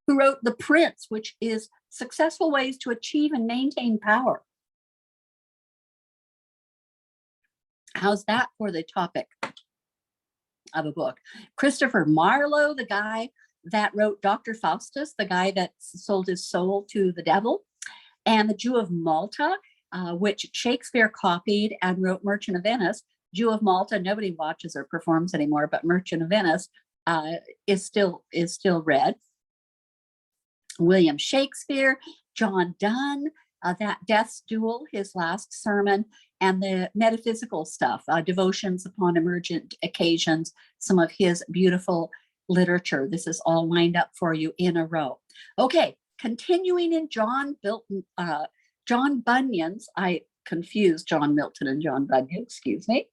who wrote The Prince, which is successful ways to achieve and maintain power. How's that for the topic of a book? Christopher Marlowe, the guy that wrote Dr. Faustus, the guy that sold his soul to the devil, and The Jew of Malta, which Shakespeare copied and wrote Merchant of Venice. Jew of Malta, nobody watches or performs anymore, but Merchant of Venice is still read. William Shakespeare, John Donne, that Death's Duel, his last sermon, and the metaphysical stuff, Devotions Upon Emergent Occasions, some of his beautiful literature. This is all lined up for you in a row. Okay, continuing in John Bunyan's, I confused John Milton and John Bunyan, excuse me.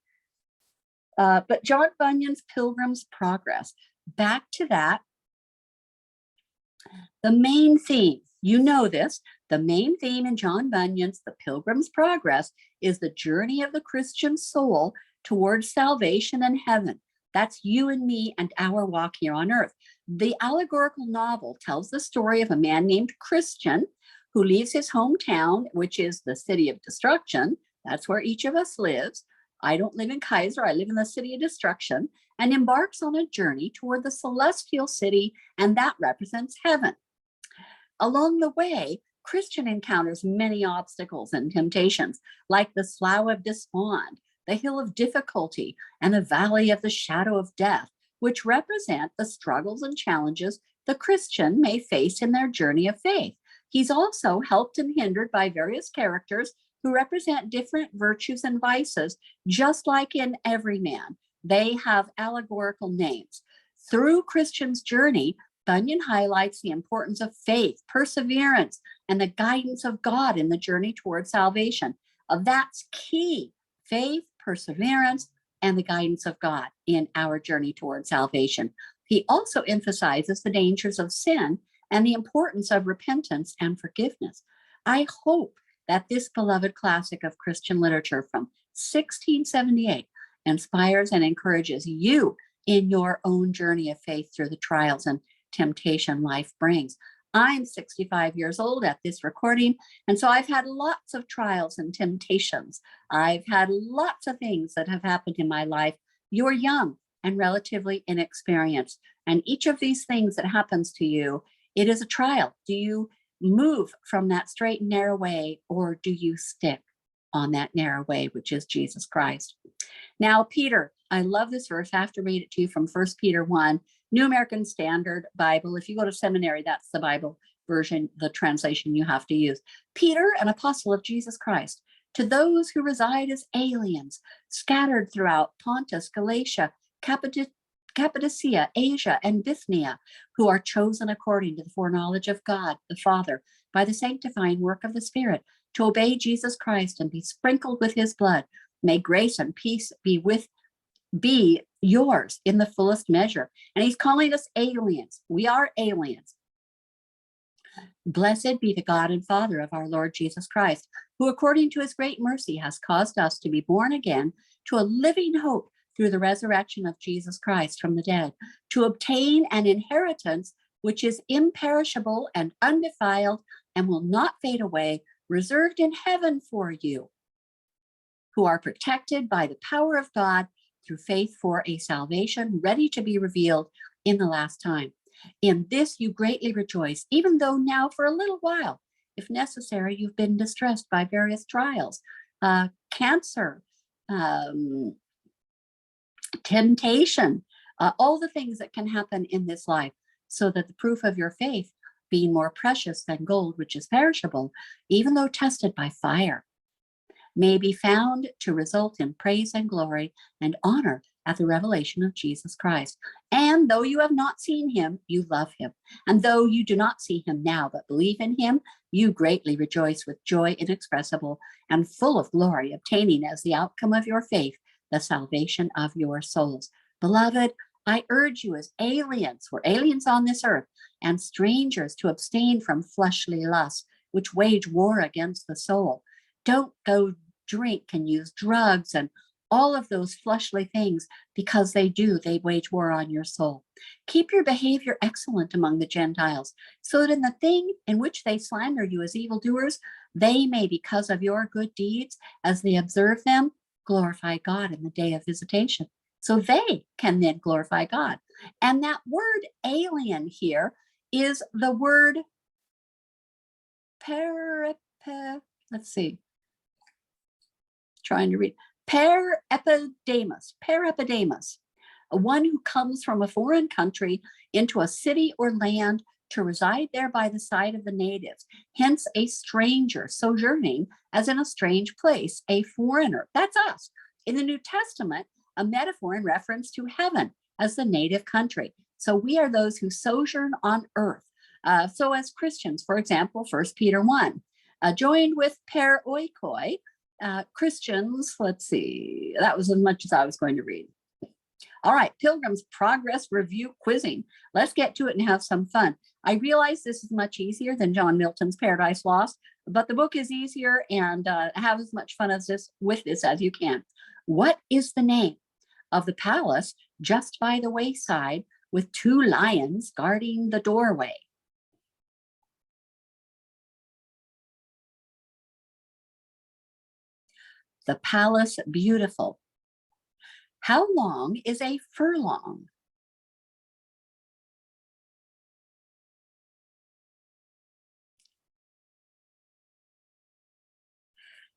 But John Bunyan's Pilgrim's Progress. Back to that. The main theme, you know this, the main theme in John Bunyan's The Pilgrim's Progress is the journey of the Christian soul towards salvation and heaven. That's you and me and our walk here on earth. The allegorical novel tells the story of a man named Christian who leaves his hometown, which is the city of destruction. That's where each of us lives. I don't live in Kaiser, I live in the city of destruction, and embarks on a journey toward the celestial city, and that represents heaven. Along the way, Christian encounters many obstacles and temptations, like the Slough of Despond, the Hill of Difficulty, and the Valley of the Shadow of Death, which represent the struggles and challenges the Christian may face in their journey of faith. He's also helped and hindered by various characters who represent different virtues and vices, just like in every man. They have allegorical names. Through Christian's journey, Bunyan highlights the importance of faith, perseverance, and the guidance of God in the journey towards salvation. That's key. Faith, perseverance, and the guidance of God in our journey towards salvation. He also emphasizes the dangers of sin and the importance of repentance and forgiveness. I hope that this beloved classic of Christian literature from 1678 inspires and encourages you in your own journey of faith through the trials and temptation life brings. I'm 65 years old at this recording, and so I've had lots of trials and temptations. I've had lots of things that have happened in my life. You're young and relatively inexperienced, and each of these things that happens to you, it is a trial. Do you move from that straight and narrow way, or do you stick on that narrow way, which is Jesus Christ? Now, Peter, I love this verse. I have to read it to you from 1 Peter 1, New American Standard Bible. If you go to seminary, that's the Bible version, the translation you have to use. Peter, an apostle of Jesus Christ, to those who reside as aliens, scattered throughout Pontus, Galatia, Cappadocia, Asia, and Bithynia, who are chosen according to the foreknowledge of God the Father by the sanctifying work of the Spirit to obey Jesus Christ and be sprinkled with his blood. May grace and peace be yours in the fullest measure. And he's calling us aliens. We are aliens. Blessed be the God and Father of our Lord Jesus Christ, who according to his great mercy has caused us to be born again to a living hope through the resurrection of Jesus Christ from the dead, to obtain an inheritance which is imperishable and undefiled and will not fade away, reserved in heaven for you, who are protected by the power of God through faith for a salvation ready to be revealed in the last time. In this you greatly rejoice, even though now for a little while, if necessary, you've been distressed by various trials, cancer, temptation, all the things that can happen in this life, so that the proof of your faith, being more precious than gold, which is perishable, even though tested by fire, may be found to result in praise and glory and honor at the revelation of Jesus Christ. And though you have not seen him, you love him. And though you do not see him now, but believe in him, you greatly rejoice with joy inexpressible and full of glory, obtaining as the outcome of your faith the salvation of your souls. Beloved, I urge you as aliens, we're aliens on this earth, and strangers to abstain from fleshly lusts, which wage war against the soul. Don't go drink and use drugs and all of those fleshly things, because they wage war on your soul. Keep your behavior excellent among the Gentiles, so that in the thing in which they slander you as evildoers, they may, because of your good deeds, as they observe them, glorify God in the day of visitation. So they can then glorify God. And that word alien here is the word let's see, trying to read, perepidamus, one who comes from a foreign country into a city or land to reside there by the side of the natives, hence a stranger, sojourning as in a strange place, a foreigner. That's us. In the New Testament, a metaphor in reference to heaven as the native country. So we are those who sojourn on earth. So as Christians, for example, 1 Peter 1, joined with per oikoi, Christians, let's see, that was as much as I was going to read. All right, Pilgrim's Progress Review quizzing. Let's get to it and have some fun. I realize this is much easier than John Milton's Paradise Lost, but the book is easier, and have as much fun with this as you can. What is the name of the palace just by the wayside with 2 lions guarding the doorway? The Palace Beautiful. How long is a furlong?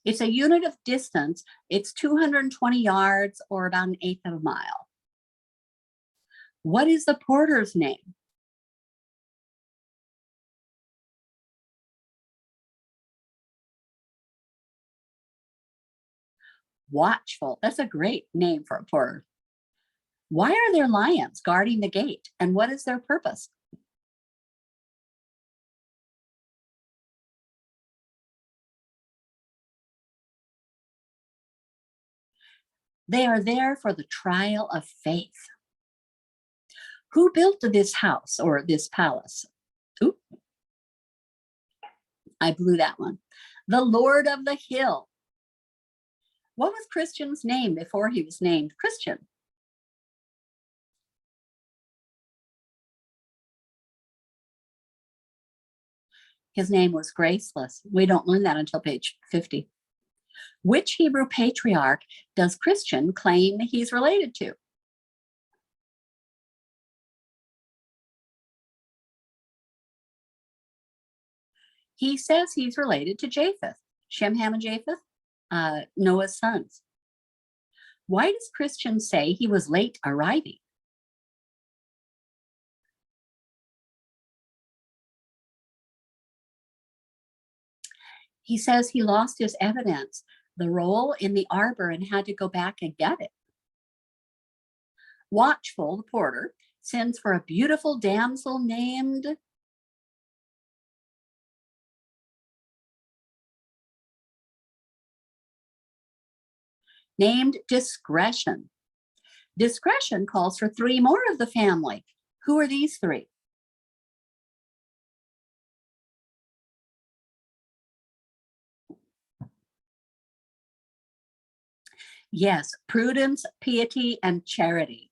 It's a unit of distance. It's 220 yards, or about 1/8 of a mile. What is the porter's name? Watchful. That's a great name for a porter. Why are there lions guarding the gate, and what is their purpose? They are there for the trial of faith. Who built this house or this palace? Oop, I blew that one. The Lord of the Hill. What was Christian's name before he was named Christian? His name was Graceless. We don't learn that until page 50. Which Hebrew patriarch does Christian claim he's related to? He says he's related to Japheth, Shem, Ham, and Japheth, Noah's sons. Why does Christian say he was late arriving? He says he lost his evidence, the roll in the arbor, and had to go back and get it. Watchful, the porter, sends for a beautiful damsel named Discretion. Discretion calls for 3 more of the family. Who are these 3? Yes, prudence, piety, and charity.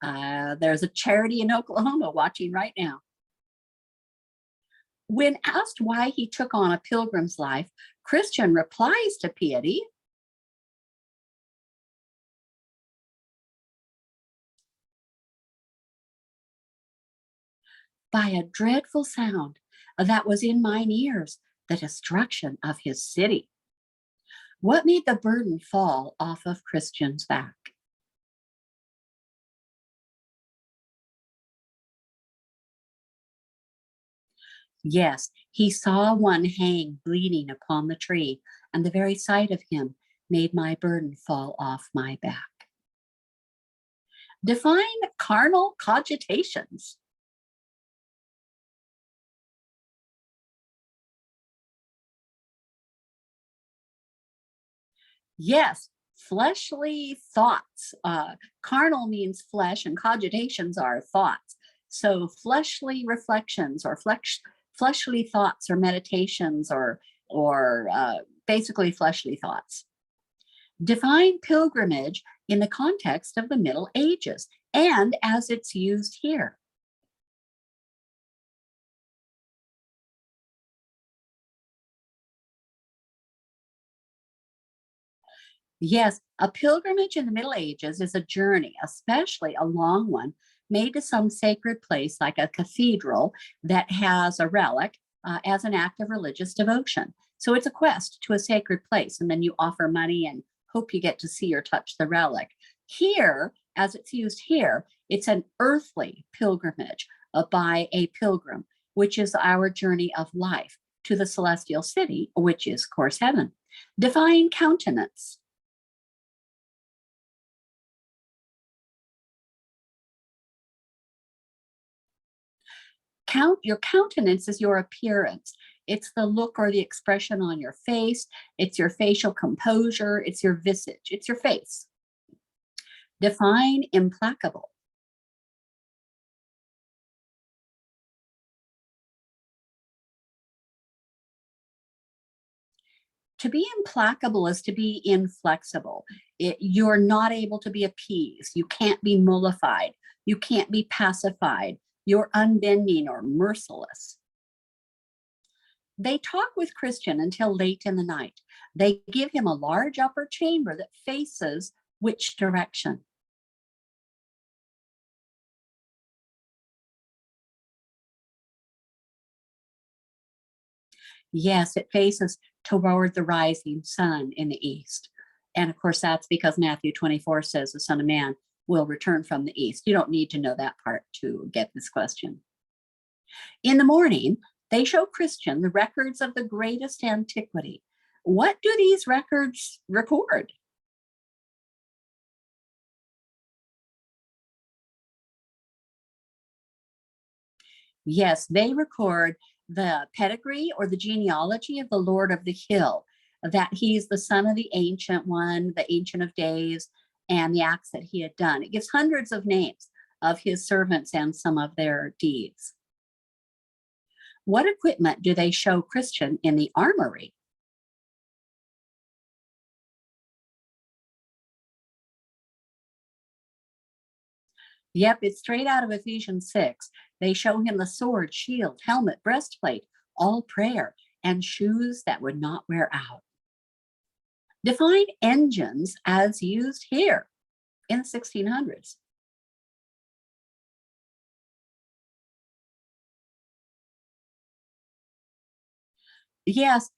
There's a charity in Oklahoma watching right now. When asked why he took on a pilgrim's life, Christian replies to piety, by a dreadful sound that was in mine ears, the destruction of his city. What made the burden fall off of Christian's back? Yes, he saw one hang bleeding upon the tree, and the very sight of him made my burden fall off my back. Define carnal cogitations. Yes, fleshly thoughts. Carnal means flesh, and cogitations are thoughts. So fleshly reflections, or fleshly thoughts, or meditations, or basically fleshly thoughts. Define pilgrimage in the context of the Middle Ages and as it's used here. Yes, a pilgrimage in the Middle Ages is a journey, especially a long one, made to some sacred place like a cathedral that has a relic as an act of religious devotion. So it's a quest to a sacred place, and then you offer money and hope you get to see or touch the relic. Here, as it's used here, it's an earthly pilgrimage by a pilgrim, which is our journey of life to the celestial city, which is, of course, heaven. Divine countenance. Your countenance is your appearance. It's the look or the expression on your face. It's your facial composure. It's your visage. It's your face. Define implacable. To be implacable is to be inflexible. You're not able to be appeased. You can't be mollified. You can't be pacified. You're unbending or merciless. They talk with Christian until late in the night. They give him a large upper chamber that faces which direction? Yes, it faces toward the rising sun in the east. And of course, that's because Matthew 24 says the Son of Man will return from the east. You don't need to know that part to get this question. In the morning, they show Christian the records of the greatest antiquity. What do these records record? Yes, they record the pedigree or the genealogy of the Lord of the Hill, that he's the son of the Ancient One, the Ancient of Days, and the acts that he had done. It gives hundreds of names of his servants and some of their deeds. What equipment do they show Christian in the armory? Yep, it's straight out of Ephesians 6. They show him the sword, shield, helmet, breastplate, all prayer, and shoes that would not wear out. Define engines as used here in the 1600s. Yes,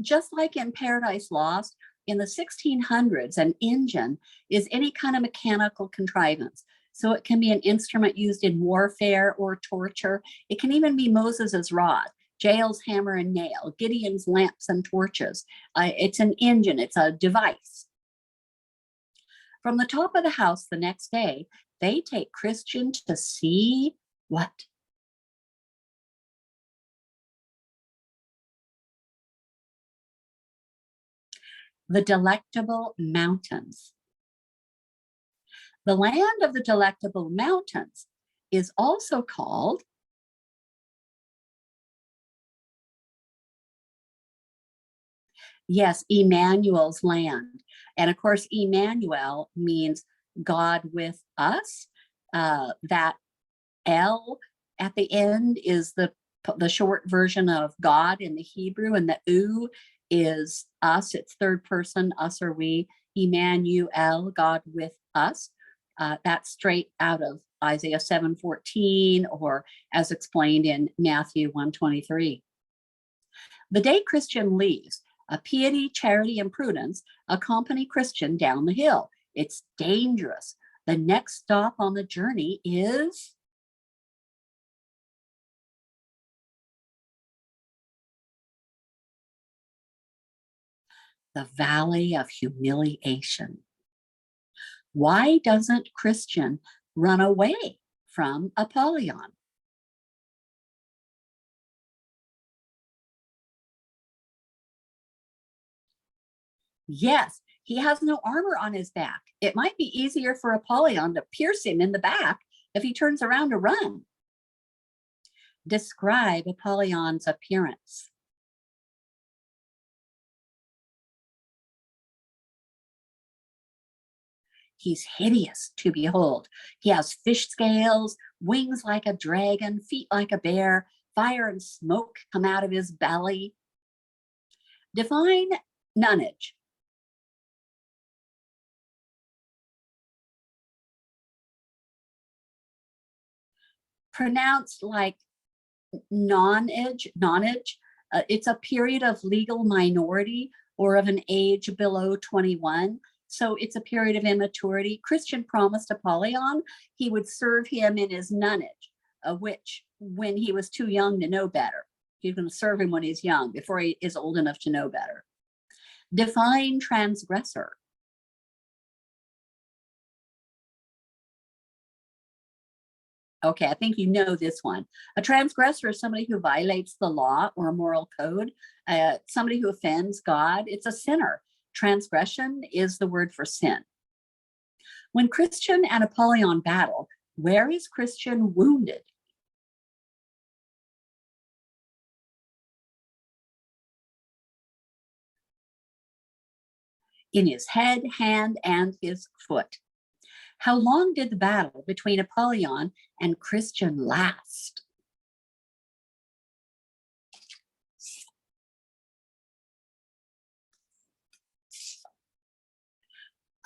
just like in Paradise Lost, in the 1600s, an engine is any kind of mechanical contrivance. So it can be an instrument used in warfare or torture. It can even be Moses's rod, Jael's hammer and nail, Gideon's lamps and torches. It's an engine, it's a device. From the top of the house the next day, they take Christian to see what? The Delectable Mountains. The land of the Delectable Mountains is also called, yes, Emmanuel's land. And of course, Emmanuel means God with us. That L at the end is the short version of God in the Hebrew, and the U is us. It's third person, us or we. Emmanuel, God with us. That's straight out of Isaiah 7:14, or as explained in Matthew 1:23. The day Christian leaves, piety, charity, and prudence accompany Christian down the hill. It's dangerous. The next stop on the journey is the Valley of Humiliation. Why doesn't Christian run away from Apollyon? Yes, he has no armor on his back. It might be easier for Apollyon to pierce him in the back if he turns around to run. Describe Apollyon's appearance. He's hideous to behold. He has fish scales, wings like a dragon, feet like a bear, fire and smoke come out of his belly. Define nonage. pronounced like nonage. It's a period of legal minority or of an age below 21. So it's a period of immaturity. Christian promised Apollyon he would serve him in his nonage, which when he was too young to know better. He's going to serve him when he's young, before he is old enough to know better. Define transgressor. Okay, I think you know this one. A transgressor is somebody who violates the law or a moral code, somebody who offends God. It's a sinner. Transgression is the word for sin. When Christian and Apollyon battle, where is Christian wounded? In his head, hand, and his foot. How long did the battle between Apollyon and Christian last?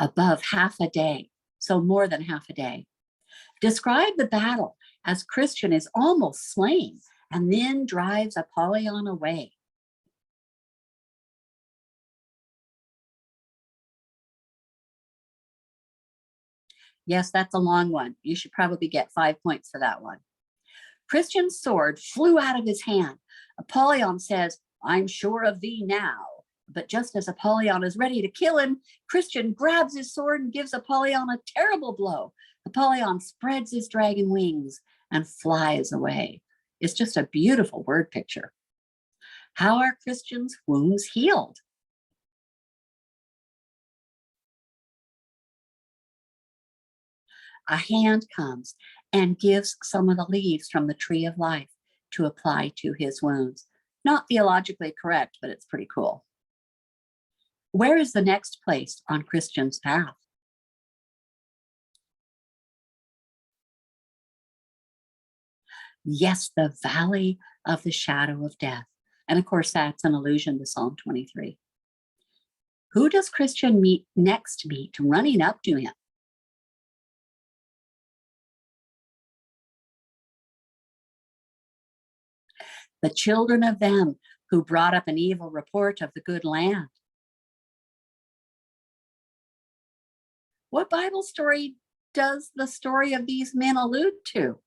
Above half a day, so more than half a day. Describe the battle as Christian is almost slain and then drives Apollyon away. Yes, that's a long one. You should probably get 5 points for that one. Christian's sword flew out of his hand. Apollyon says, "I'm sure of thee now." But just as Apollyon is ready to kill him, Christian grabs his sword and gives Apollyon a terrible blow. Apollyon spreads his dragon wings and flies away. It's just a beautiful word picture. How are Christian's wounds healed? A hand comes and gives some of the leaves from the tree of life to apply to his wounds. Not theologically correct, but it's pretty cool. Where is the next place on Christian's path? Yes, the valley of the shadow of death. And of course, that's an allusion to Psalm 23. Who does Christian meet running up to him? The children of them who brought up an evil report of the good land. What Bible story does the story of these men allude to?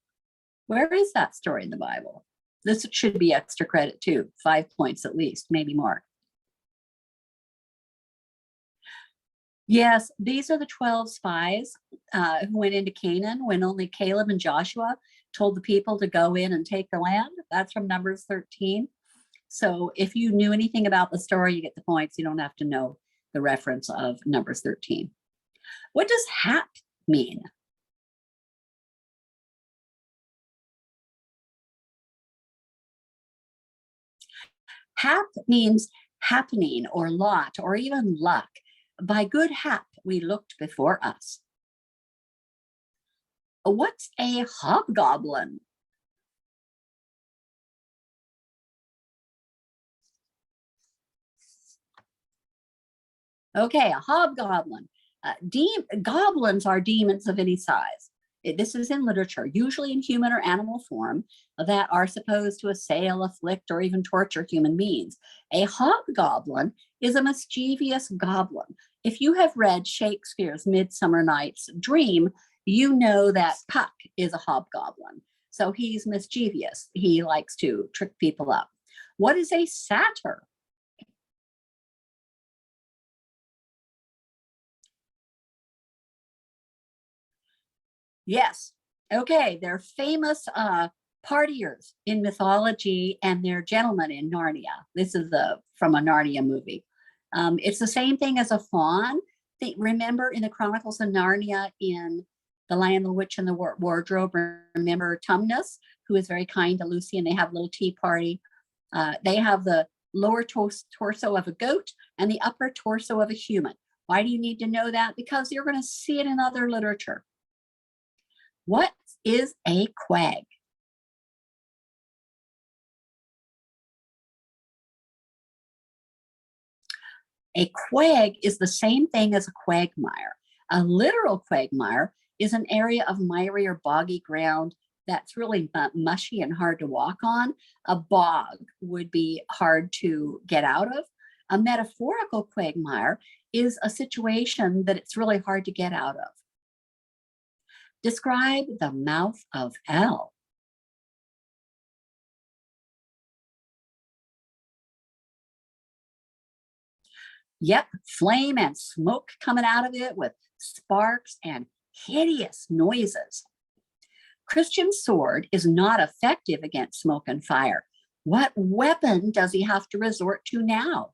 Where is that story in the Bible? This should be extra credit too, 5 points at least, maybe more. Yes, these are the 12 spies who went into Canaan when only Caleb and Joshua told the people to go in and take the land. That's from Numbers 13. So if you knew anything about the story, you get the points. You don't have to know the reference of Numbers 13. What does hap mean? Hap means happening or lot or even luck. By good hap, we looked before us. What's a hobgoblin? Okay, a hobgoblin. Goblins are demons of any size. This is in literature, usually in human or animal form, that are supposed to assail, afflict, or even torture human beings. A hobgoblin is a mischievous goblin. If you have read Shakespeare's Midsummer Night's Dream, you know that Puck is a hobgoblin. So he's mischievous. He likes to trick people up. What is a satyr? Yes. Okay. They're famous partiers in mythology, and they're gentlemen in Narnia. This is from a Narnia movie. It's the same thing as a faun. Remember in the Chronicles of Narnia, in The Lion, the Witch, and the Wardrobe, remember Tumnus, who is very kind to Lucy, and they have a little tea party. They have the lower torso of a goat and the upper torso of a human. Why do you need to know that? Because you're going to see it in other literature. What is a quag? A quag is the same thing as a quagmire. A literal quagmire is an area of miry or boggy ground that's really mushy and hard to walk on. A bog would be hard to get out of. A metaphorical quagmire is a situation that it's really hard to get out of. Describe the mouth of hell. Yep, flame and smoke coming out of it with sparks and hideous noises. Christian's sword is not effective against smoke and fire. What weapon does he have to resort to now?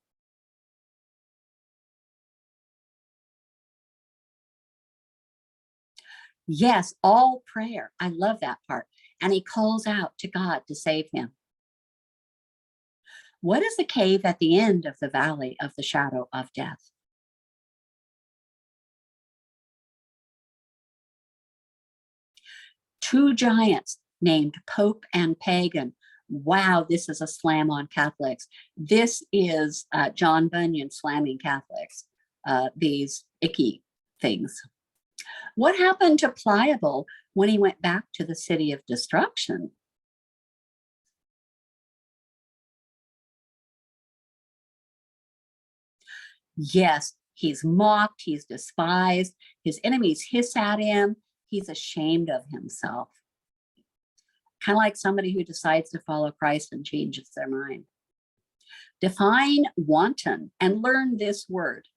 Yes, all prayer. I love that part. And he calls out to God to save him. What is the cave at the end of the valley of the shadow of death? Two giants named Pope and Pagan. Wow, this is a slam on Catholics. This is John Bunyan slamming Catholics, these icky things. What happened to Pliable when he went back to the city of destruction? Yes, he's mocked, he's despised, his enemies hiss at him, he's ashamed of himself. Kind of like somebody who decides to follow Christ and changes their mind. Define wanton and learn this word.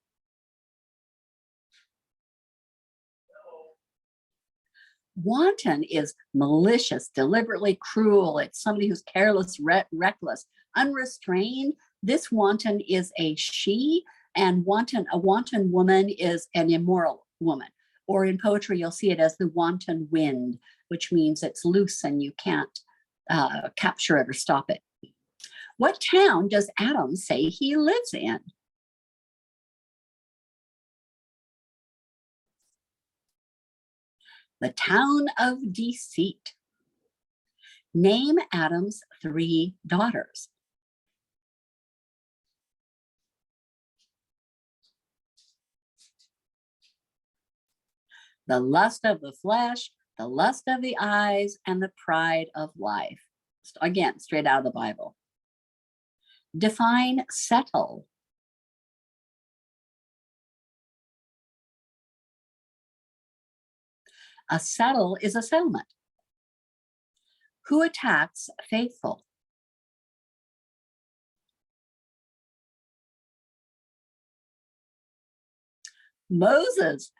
Wanton is malicious, deliberately cruel. It's somebody who's careless, reckless, unrestrained. This wanton is a she, and a wanton woman is an immoral woman. Or in poetry, you'll see it as the wanton wind, which means it's loose and you can't capture it or stop it. What town does Adam say he lives in? The town of deceit. Name Adam's 3 daughters. The lust of the flesh, the lust of the eyes, and the pride of life. Again, straight out of the Bible. Define settle. A settle is a settlement. Who attacks faithful? Moses.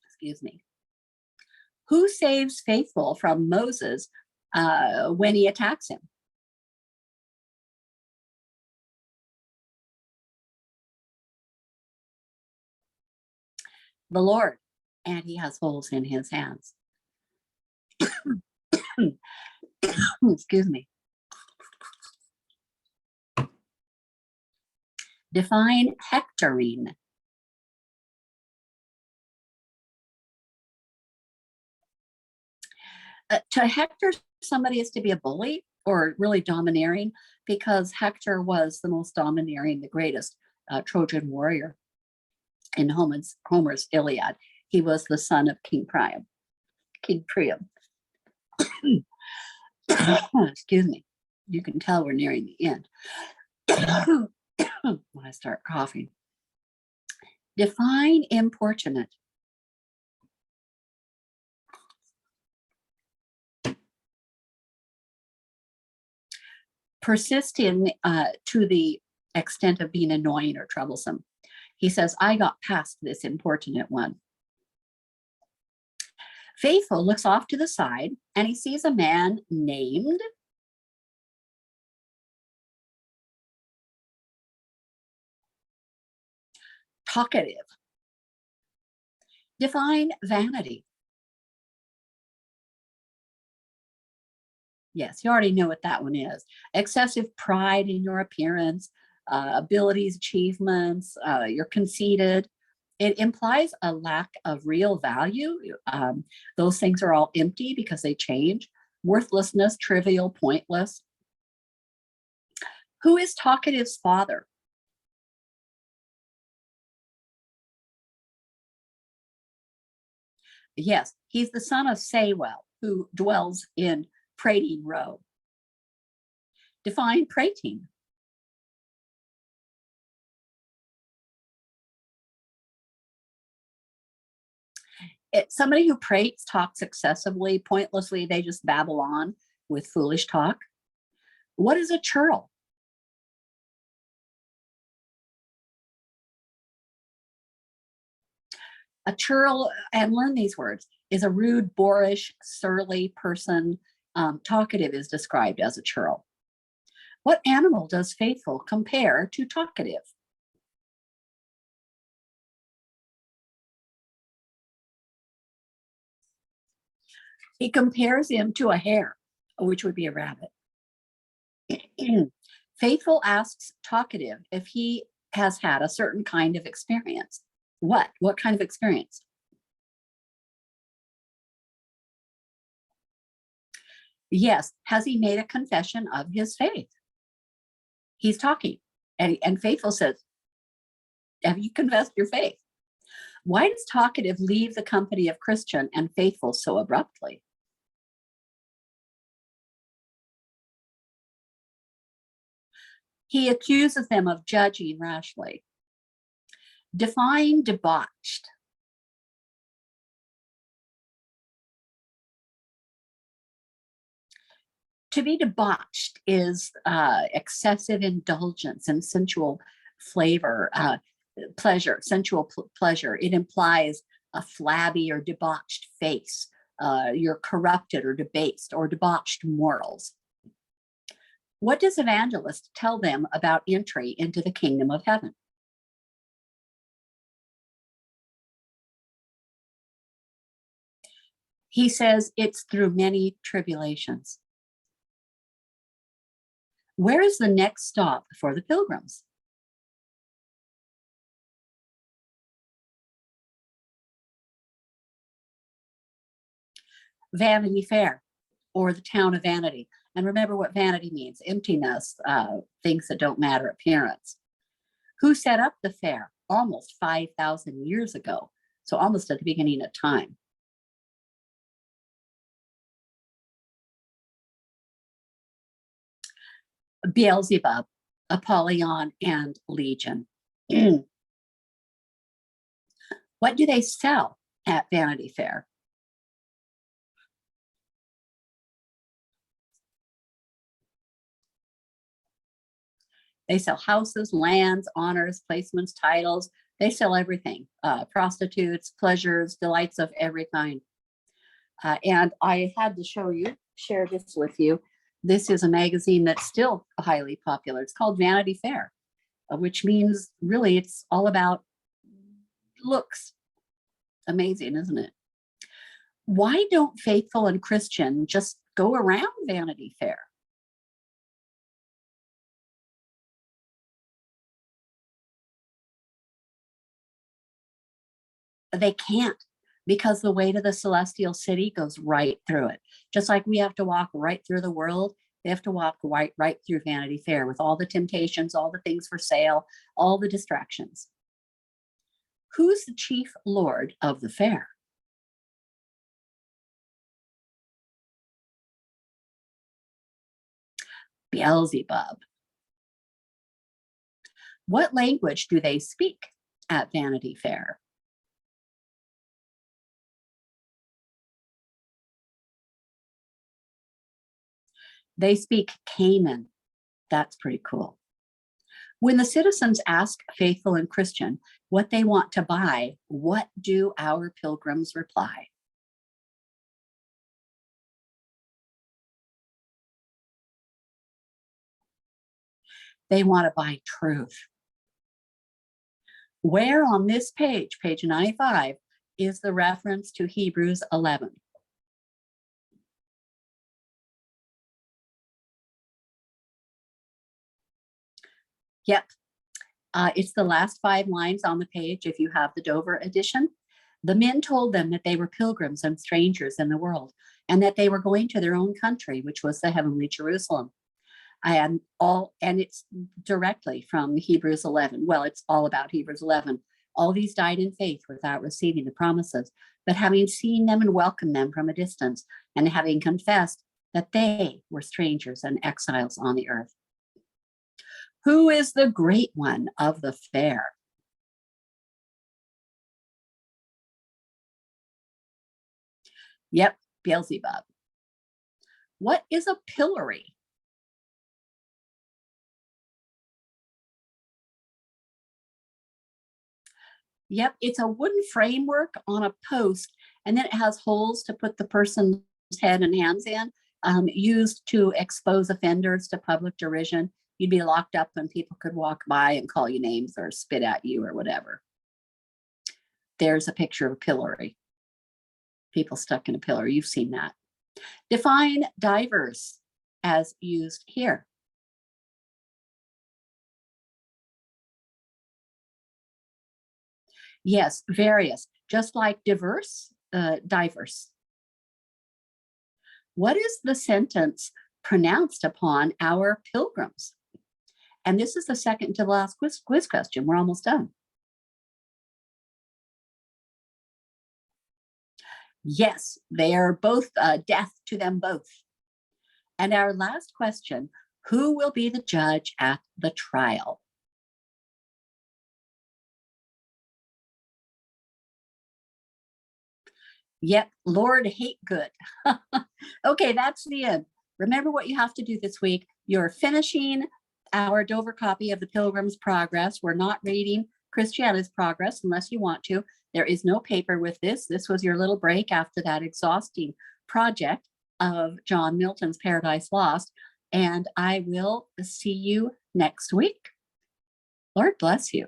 Excuse me. Who saves faithful from Moses when he attacks him? The Lord, and he has holes in his hands. Excuse me. Define hectoring. To hector somebody is to be a bully or really domineering, because Hector was the most domineering, the greatest Trojan warrior in Homer's Iliad. He was the son of King Priam. Excuse me. You can tell we're nearing the end when I start coughing. Define importunate. Persist in to the extent of being annoying or troublesome. He says, I got past this importunate one. Faithful looks off to the side and he sees a man named talkative. Define vanity. Yes, you already know what that one is. Excessive pride in your appearance, abilities, achievements, you're conceited. It implies a lack of real value. Those things are all empty because they change. Worthlessness, trivial, pointless. Who is talkative's father? Yes, he's the son of Saywell, who dwells in Prating Row. Define prating. It's somebody who prates, talks excessively, pointlessly. They just babble on with foolish talk. What is a churl? A churl, and learn these words, is a rude, boorish, surly person. Talkative is described as a churl. What animal does Faithful compare to talkative? He compares him to a hare, which would be a rabbit. Faithful asks talkative if he has had a certain kind of experience. What? What kind of experience? Yes. Has he made a confession of his faith? He's talking. And Faithful says, have you confessed your faith? Why does talkative leave the company of Christian and Faithful so abruptly? He accuses them of judging rashly. Define debauched. To be debauched is excessive indulgence and sensual flavor, pleasure, sensual pleasure. It implies a flabby or debauched face. You're corrupted or debased or debauched morals. What does Evangelist tell them about entry into the kingdom of heaven? He says it's through many tribulations. Where is the next stop for the pilgrims? Vanity Fair, or the town of Vanity. And remember what vanity means: emptiness, things that don't matter, appearance. Who set up the fair? Almost 5,000 years ago. So almost at the beginning of time. Beelzebub, Apollyon, and Legion. What do they sell at Vanity Fair? They sell houses, lands, honors, placements, titles. They sell everything: prostitutes, pleasures, delights of every kind. And I had to share this with you. This is a magazine that's still highly popular. It's called Vanity Fair, which means really it's all about looks. Amazing, isn't it? Why don't Faithful and Christian just go around Vanity Fair? They can't, because the way to the celestial city goes right through it. Just like we have to walk right through the world, they have to walk right through Vanity Fair with all the temptations, all the things for sale, all the distractions. Who's the chief lord of the fair? Beelzebub. What language do they speak at Vanity Fair? They speak Canaan. That's pretty cool. When the citizens ask Faithful and Christian what they want to buy, what do our pilgrims reply? They want to buy truth. Where on this page, page 95, is the reference to Hebrews 11? Yep. It's the last 5 lines on the page if you have the Dover edition. The men told them that they were pilgrims and strangers in the world, and that they were going to their own country, which was the heavenly Jerusalem. And it's directly from Hebrews 11. Well, it's all about Hebrews 11, All these died in faith without receiving the promises, but having seen them and welcomed them from a distance, and having confessed that they were strangers and exiles on the earth. Who is the great one of the fair? Yep, Beelzebub. What is a pillory? Yep, it's a wooden framework on a post, and then it has holes to put the person's head and hands in, used to expose offenders to public derision. You'd be locked up and people could walk by and call you names or spit at you or whatever. There's a picture of a pillory. People stuck in a pillory. You've seen that. Define diverse as used here. Yes, various, just like diverse, diverse. What is the sentence pronounced upon our pilgrims? And this is the second to the last quiz question. We're almost done. Yes, they are both death to them both. And our last question, who will be the judge at the trial? Yep, Lord Hategood. Okay, that's the end. Remember what you have to do this week. You're finishing our Dover copy of the Pilgrim's Progress. We're not reading Christiana's Progress unless you want to. There is no paper with this. This was your little break after that exhausting project of John Milton's Paradise Lost. And I will see you next week. Lord bless you.